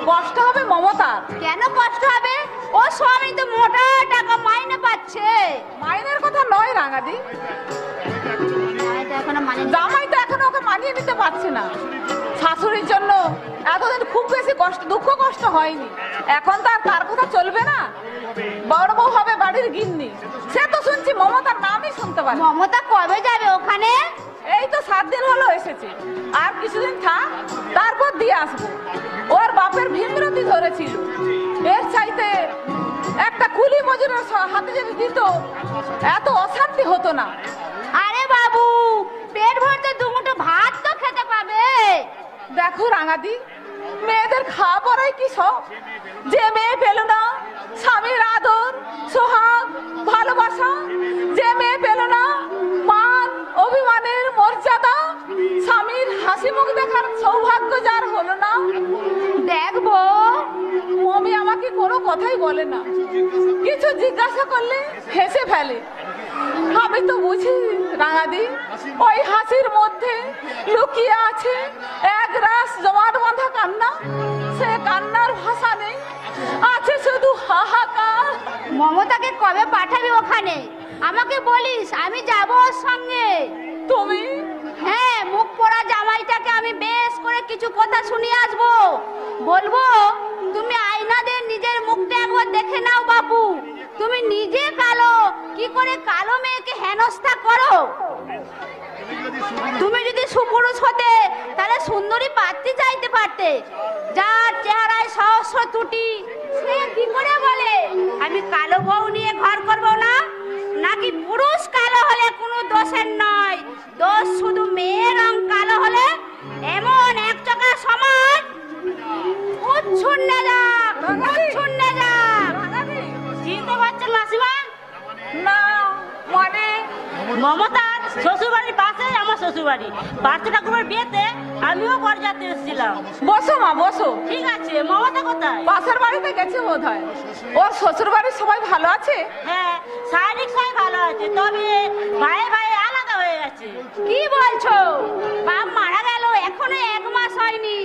কষ্ট হবে মমতার। কেন কষ্ট হবে? ও স্বামী তো মোটা টাকা মাইনে পাচ্ছে। মাইনের কথা নয় রাঙাদি, জামাই তো এখনো ওকে মানিয়ে নিতে পারছে না। শাশুড়ির জন্য এতদিন খুব বেশি কষ্ট, দুঃখ কষ্ট হয়নি। এখন তো আর তার কথা চলবে না। বড় বউ হবে বাড়ির গিন্নি, সে তো শুনছি মমতার নামই শুনতে পারে। মমতা কবে যাবে ওখানে? এই তো 7 দিন হলো এসেছে, আর কিছুদিন থাক, তারপর দিয়ে আসবো। ওর বাপের ভীমরতি ধরেছিল, এর চাইতে একটা কুলি মজুরের হাতে যদি দিত এত অশান্তি হতো না। আরে বাবু, পেট ভরতে দুমুঠো ভাত তো খেতে পাবে। দেখো রাঙাদি, মেয়েদের খাওয়া পড়াই কি সব? যে মেয়ে পেল না স্বামীর আদর, সোহাগ, ভালোবাসা, যে মেয়ে পেল না মান অভিমানের মর্যাদা, স্বামীর হাসি মুখ দেখার সৌভাগ্য যার হলো না, দেখবো মমি আমাকে কোনো কথাই বলে না। কিছু জিজ্ঞাসা করলে হেসে ফেলে। আমি তো বুঝি রাঙাদি, ওই হাসির মধ্যে লুকিয়ে আছে এক রাস জমাট বাঁধা কান্না। সে কান্নার ভাষা নেই, আছে শুধু হাহাকার। মমতাকে কবে পাঠাবি ওখানে? আমাকে বলিস, আমি যাবো ওর সঙ্গে। তুমি? হ্যাঁ, মুখ পোড়া জামাইটাকে আমি বেশ করে কিছু কথা শুনিয়ে আসবো। বলবো, তুমি আয়নাতে নিজের মুখটা একবার দেখে নাও বাপু। তুমি নিজে কালো, কি করে কালো মেয়েকে হেনস্থা করো? তুমি যদি সুপুরুষ হতে তাহলে সুন্দরী পাত্রী চাইতে পারতে। যার চেহারায় সহস্র ত্রুটি, সে কি করে বলে আমি কালো বউ নিয়ে ঘর করবো না? নাকি পুরুষ কালো হলে কোনো দোষের নয়, দোষ শুধু মেয়ের রং কালো হলে? এমন এক চকা সমাজ উচ্ছন্নে যাক, উচ্ছন্নে যাক। চিনতে পারছেন মাসিমা? না মানে মমতার শ্বশুর বাড়ির পাশে আমার শ্বশুর বাড়ি। পার্থ ঠাকুরের বিয়েতে আমিও বরযাত্রী এসেছিলাম। বসো মা, বসো। ঠিক আছে, মমতা কোথায়? পাশের বাড়িতে গেছে বোধ হয়। ওর শ্বশুর বাড়ির সবাই ভালো আছে? হ্যাঁ, শারীরিক সবাই ভালো আছে, তবে ভাই ভাই আলাদা হয়ে গেছে। কি বলছো? বাপ মারা গেল এখনো 1 মাস হয়নি,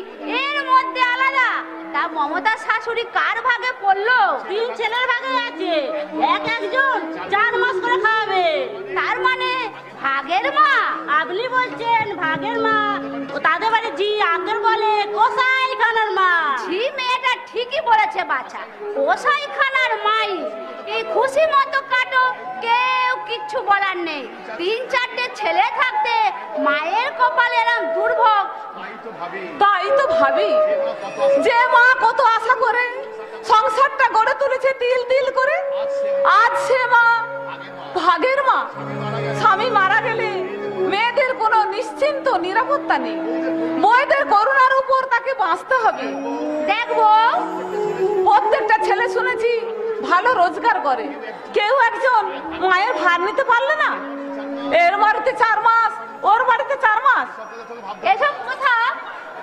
এর মধ্যে আলাদা? তা মমতার শাশুড়ি কার ভাগে পড়লো? 3 ছেলের ভাগে আছে, একজন 4 মাস করে খাওয়াবে। তার মানে ভাগের মা? আপনি বলছেন ভাগের মা, ও তাদের বাড়ি জি আদর বলে কোসাই খানার মা। ঝি মেয়েটা ঠিকই বলেছে বাছা, কোসাই খানার মাই। এই খুশি মতো কাটো, কেউ কিচ্ছু বলার নেই। 3-4টে ছেলে থাকতে মায়ের কপালে এরম দুর্ভোগ। তাই তো ভাবি, যে মা কত আশা করে সংসারটা গড়ে তুলেছে তিল তিল করে, আজ সে মা ভাগের মা। স্বামী মারা গেলে মেয়েদের কোনো নিশ্চিন্ত নিরাপত্তা নেই, বউদের করুণার উপর তাকে বাঁচতে হবে। দেখবো প্রত্যেকটা ছেলে শুনেছি ভালো রোজগার করে, কেউ একজন মায়ের ভার নিতে পারলে না। এর বাড়িতে 4 মাস, ওর বাড়িতে 4 মাস। এসব কথা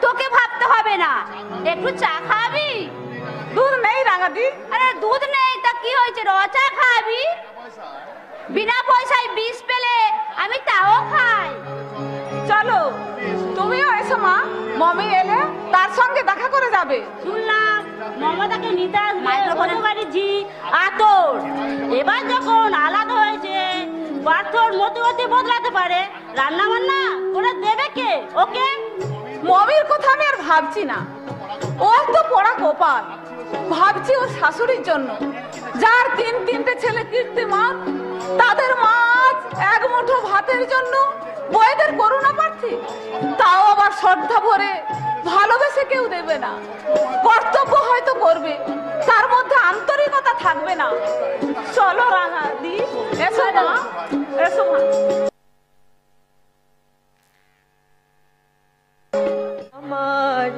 তোকে ভাবতে হবে না, একটু চা খাবি? দুধ নেই রাঙাদি? আরে দুধ নেই তা কি হয়েছে, রচা খাবি? বিনা পয়সায় বিষ পেলে আমি তাও খাই। চলো তুমিও এসো মা, মমি এলে তার সঙ্গে দেখা করে যাবে। শুনলাম মমতাকে নিতে আসবে ওদের বাড়ির ঝি আতর। এবার যখন আলাদা হয়েছে, পাথর মতি বদলাতে পারে, রান্না বান্না করে দেবে কে ওকে? মমির কথা আমি আর ভাবছি না, ওর তো পড়া কপাল। ভাবছি ওর শাশুড়ির জন্য, যার 3-3টে ছেলে কীর্তিমান, তাদের মা আজ এক মুঠো ভাতের জন্য বউদের করুণা প্রার্থী। তাও আবার শ্রদ্ধা ভরে ভালোবেসে কেউ দেবে না, কর্তব্য হয়তো করবে, তার মধ্যে আন্তরিকতা থাকবে না। চলো রাঙা দি, এসো মা, এসো মা। আমার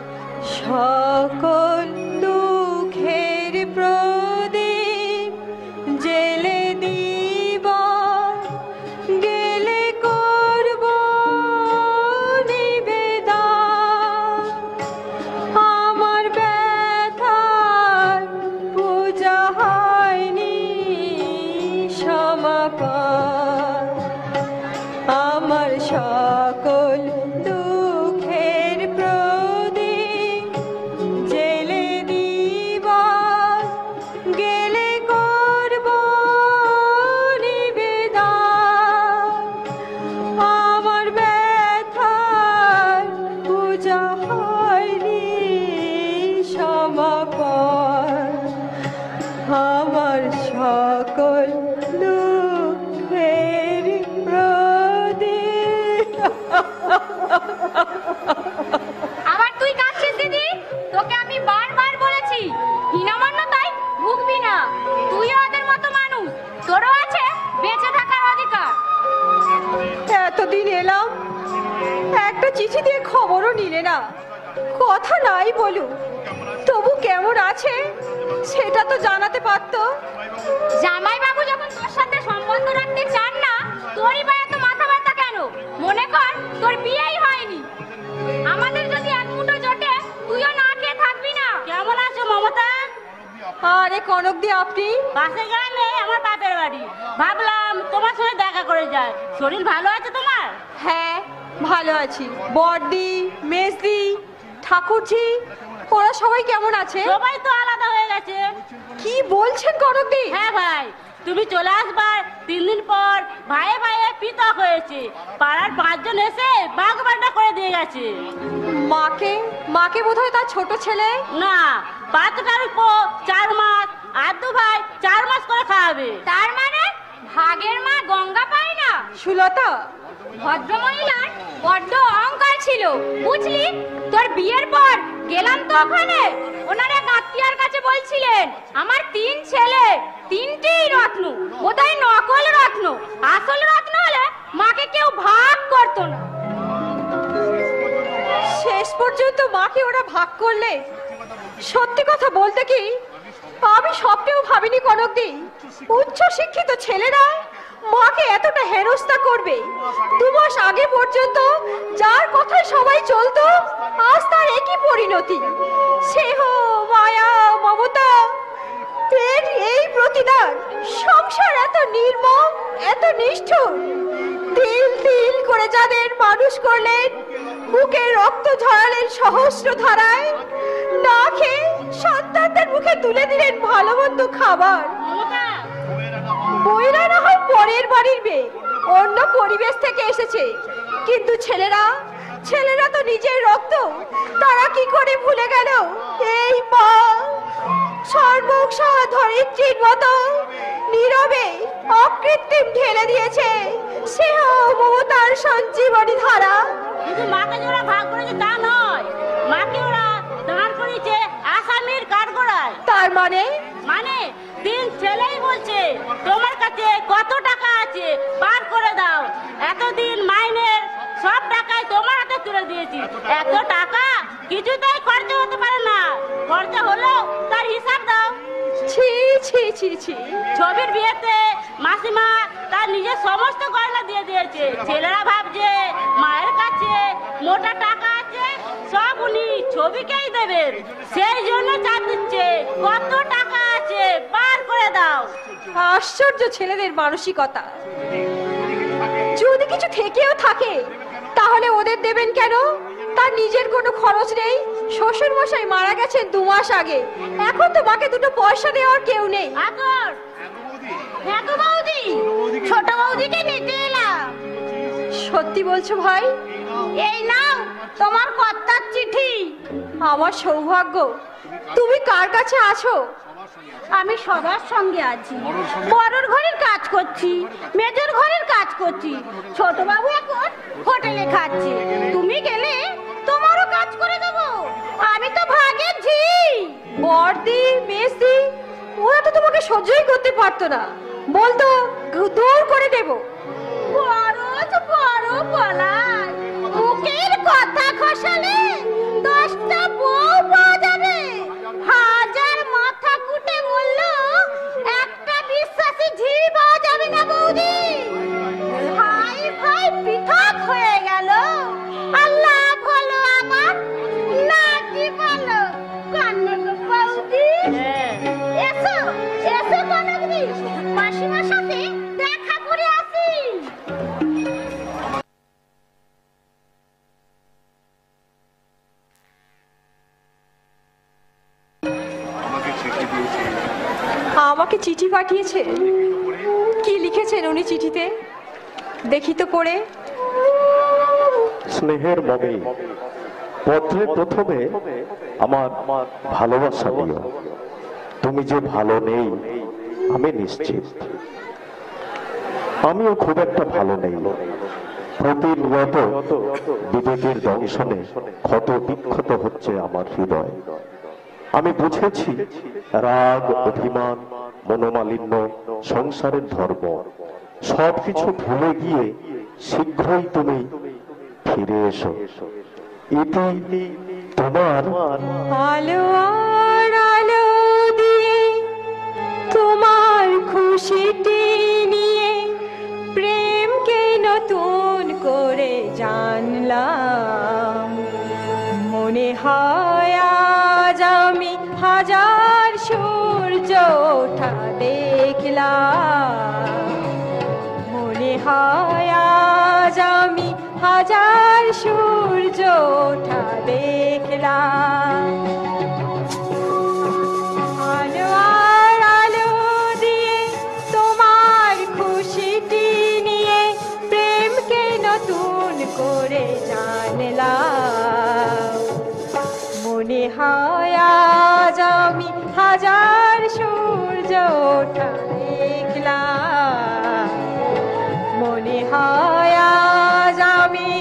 সকল দুঃখের প্রদীপ জেলে দিব, গেলে করব নিবেদন। আমার ব্যথার পূজা হয়নি সমাপন, আমার সকল দুঃখের প্রদীপ জেলে দিব, গেলে করব নিবেদন। আমার ব্যথার পূজা হয়নি সমাপন, আমার সকল দুঃখের প্রদীপ। আবার তুই কাঁদছিস দিদি? তোকে আমি বারবার বলেছি হীনমন্যতায় ভুগবি না, তুইও ওদের মতো মানুষ, তোরও আছে বেঁচে থাকার অধিকার। এতদিন এলাম, একটা চিঠি দিয়ে খবরও নিলে না, কথা নাই বলু, তবু কেমন আছে সেটা তো জানাতে পারতো। জামাই বাবু যখন তোর সাথে সম্বন্ধ রাখতে চান না, তোরই বা এত মাথা ব্যথা কেন? মনে কর তোর বিয়েই হয়নি, আমাদের যদি এক মুঠো জোটে তুইও না খেয়ে থাকবি না। কেমন আছো মমতা? আরে কনক দি, আপনি? পাশের গ্রামে আমার বাপের বাড়ি, ভাবলাম তোমার সঙ্গে দেখা করে যায়। শরীর ভালো আছে তোমার? হ্যাঁ ভালো আছি। বড়দি, মেজদি, ঠাকুরজি ওরা সবাই কেমন আছে? সবাই তো আলাদা হয়ে গেছে। কি বলছেন কনক দি? হ্যাঁ ভাই, তুমি চলে আসবার 3 দিন পর ভাইয়ে ভাইয়ে পৃথক হয়েছে। পাড়ার 5 জন এসে ভাগ বান্টা করে দিয়ে গেছে। মাকে বোধহয় তার ছোট ছেলে? না, 5 তারিখও 4 মাস, আর 2 ভাই 4 মাস করে খাওয়াবে। তার মানে ভাগের মা গঙ্গা পায় না? সুলতা, ভদ্রমহিলার বড্ড অহংকার ছিল, বুঝলি? তোর বিয়ের পর গেলাম তো ওখানে, ওনার এক আত্মীয়ার কাছে বলছিলেন আমার 3 ছেলে, 3টেই রত্ন, বোধহয় নকল রত্ন, আসল রত্ন হলে মাকে কেউ ভাগ করতো না। শেষ পর্যন্ত মাকে ওরা ভাগ করলে? সত্যি কথা বলতে কি আমি স্বপ্নেও ভাবিনি কনক দি, উচ্চ শিক্ষিত ছেলেরা মাকে এতটা হেনস্থা করবে। 2 মাস আগে পর্যন্ত যার কথায় সবাই চলতো, আজ তার একই পরিণতি। স্নেহ, মায়া, মমতা, এই প্রতিদান। সংসার এত নির্মম, এত নিষ্ঠুর। তিল তিল করে যাদের মানুষ করলেন, বুকের রক্ত ঝরালেন সহস্র ধারায়, না খেয়ে সন্তানদের মুখে তুলে দিলেন ভালো মন্দ খাবার। বইরা না হয় পরের বাড়ির মেয়ে, অন্য পরিবেশ থেকে এসেছে, কিন্তু ছেলেরা তো নিজের রক্ত, তারা কি করে ভুলে গেল এই মা সর্বস্ব ধরিত্রীর মতো নীরবে অকৃত্রিম ঢেলে দিয়েছে স্নেহ মমতার সঞ্জীবনী ধারা। কিন্তু মাকে যে ওরা ভাগ করেছে তা নয়, মাকে ওরা দাঁড় করেছে আসামির কাঠগড়ায়। যায়। তার মানে মানে দিন ছেলেই বলছে তোমার কাছে কত টাকা আছে বার করে দাও। এতদিন মাইনের সব টাকাই তোমার হাতে তুলে দিয়েছি, এত টাকা কিছুতেই খরচা হতে পারে না। খরচা হলো তার হিসাব দাও। ছি ছি ছি ছি। ছবির বিয়েতে মাসিমা তার নিজের সমস্ত গয়না দিয়ে দিয়েছে। ছেলেরা ভাবছে মায়ের কাছে মোটা টাকা আছে, সব উনি ছবিকেই দেবেন, সেই জন্য চাপ দিচ্ছে কত টাকা আছে বার করে দাও। আশ্চর্য ছেলেদের মানসিকতা। যদি কিছু থেকেও থাকে তাহলে ওদের দেবেন কেন? তার নিজের কোনো খরচ নেই। শ্বশুর মশাই মারা গেছেন 2 মাস আগে, এখন তো মাকে দুটো পয়সা দেওয়ার কেউ নেই। আগর হ্যাঁ গো বৌদি, ছোট বৌদিকে নিতে এলাম। সত্যি বলছো ভাই? এই নাও তোমার কর্তার চিঠি। আমার সৌভাগ্য। তুমি কার কাছে আছো? আমি সবার সঙ্গে আছি। বড়র ঘরের কাজ করছি, মেজর ঘরের কাজ করছি। ছোট বাবু এখন হোটেলে খাচ্ছে, তুমি গেলে তোমারও কাজ করে দেবো। আমি তো ভাগের ঝি। বড়দি মেসি ওরা তো তোমাকে সহ্যই করতে পারতো না, বলতো দূর করে দেবো। বড় বলাই, মুখের কথা খসালে 10টা বউ পাওয়া যাবে। হাজার মাথা কুটে বলল একটা বিশ্বাসী ঝি পাওয়া যাবে না বৌদি। ভাই ভাই পৃথক হয়ে গেল। আল্লাহ বলো আমার নাকি বলো কনক বৌদি। এসো এসো কনক দি, মাসিমার সাথে দেখা করে আসি। আমাকে চিঠি পাঠিয়েছে। কি লিখেছেন উনি চিঠিতে? দেখি তো পড়ে। স্নেহের মমি, পত্রের প্রথমে আমার ভালোবাসা দিও। তুমি যে ভালো নেই আমি নিশ্চিত। আমিও খুব একটা ভালো নেই। প্রতিনিয়ত বিবেকের দংশনে ক্ষত বিক্ষত হচ্ছে আমার হৃদয়। আমি বুঝেছি রাগ, অভিমান, মনোমালিন্য সংসারের ধর্ম। সবকিছু ভুলে গিয়ে শীঘ্রই তুমি ফিরে এসো। এটি তোমার আলো আর আলো দিয়ে তোমার খুশিটি নিয়ে প্রেমকে নতুন করে জানলাম। মনে হয় আজ আমি হাজার সূর্য ওঠা দেখলাম। মনে হয় আজ আমি হাজার সূর্য ওঠা দেখলাম। আলো আর আলো দিয়ে তোমার খুশিটি নিয়ে প্রেমকে নতুন করে জানলাম। মনে হয় আজ আমি হাজার সূর্য ওঠা দেখলাম। মনে হয় আজ আমি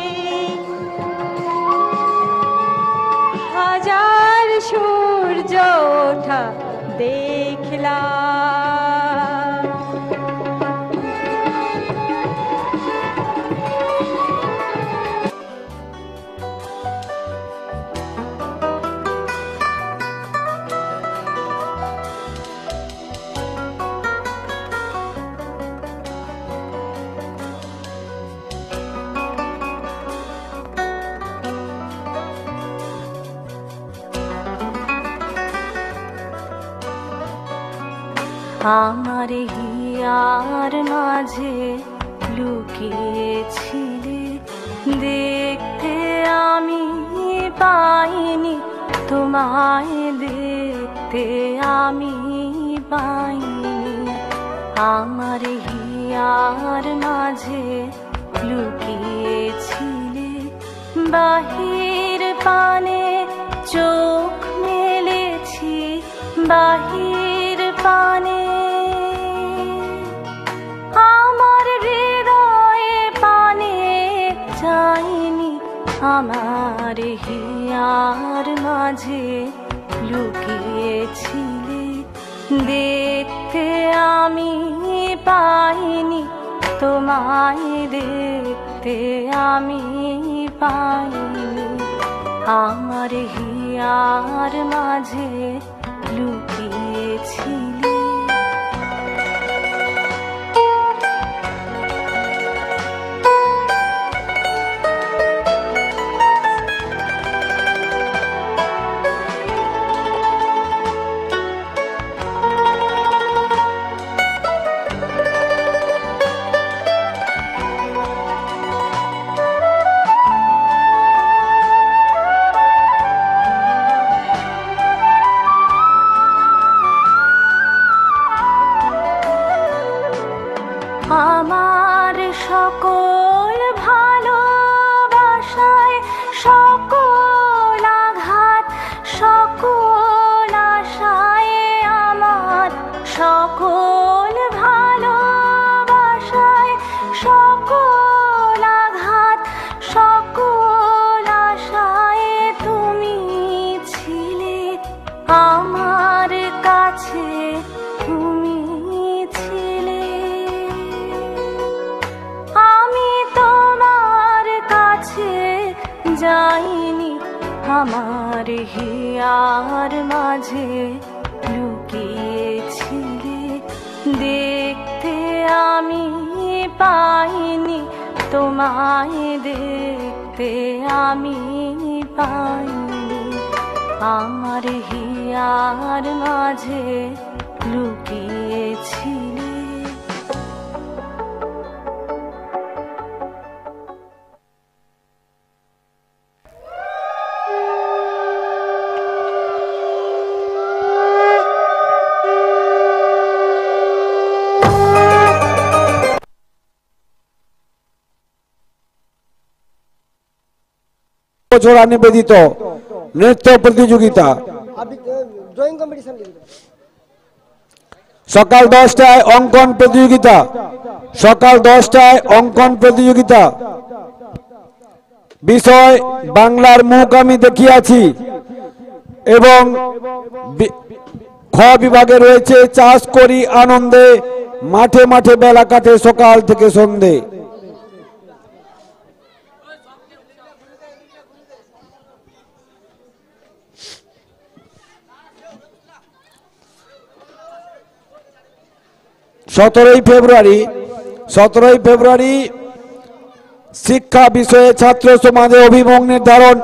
হাজার সূর্য ওঠা দেখলাম। আমার হিয়ার মাঝে লুকিয়েছিলে, দেখতে আমি পাইনি তোমায়, দেখতে আমি পাইনি। আমার হিয়ার মাঝে লুকিয়েছিলে, বাহির পানে চোখ মেলেছি, বাহির পানে আমার হৃদয়ে পানে চাইনি। আমার হিয়ার মাঝে লুকিয়েছিলে, দেখতে আমি পাইনি তোমায়, দেখতে আমি পাইনি, আমার হিয়ার মাঝে লুকিয়েছিলে। আমার সকল ভালোবাসায়, সকল আঘাত, সকল আশায়, আমার সকল ভালোবাসায়, সকল আঘাত, সকল আশায় তুমি ছিলে আমার কাছে, তুমি ছিলে। যাইনি, আমার হিয়ার মাঝে লুকিয়েছিলে, দেখতে আমি পাইনি তোমায়, দেখতে আমি পাইনি, আমার হিয়ার মাঝে লুকিয়েছিলে। জোড়া নিবেদিত নৃত্য প্রতিযোগিতা সকাল 10টায় অঙ্কন প্রতিযোগিতা, সকাল 10টায় অঙ্কন প্রতিযোগিতা। বিষয় বাংলার মুখ আমি দেখিয়াছি এবং খ বিভাগে রয়েছে চাষ করি আনন্দে, মাঠে মাঠে বেলা কাটে সকাল থেকে সন্ধে। সতেরোই ফেব্রুয়ারি শিক্ষা বিষয়ে ছাত্র সমাজে অভিমুখ নির্ধারণ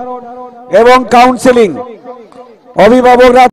এবং কাউন্সেলিং। অভিভাবকরা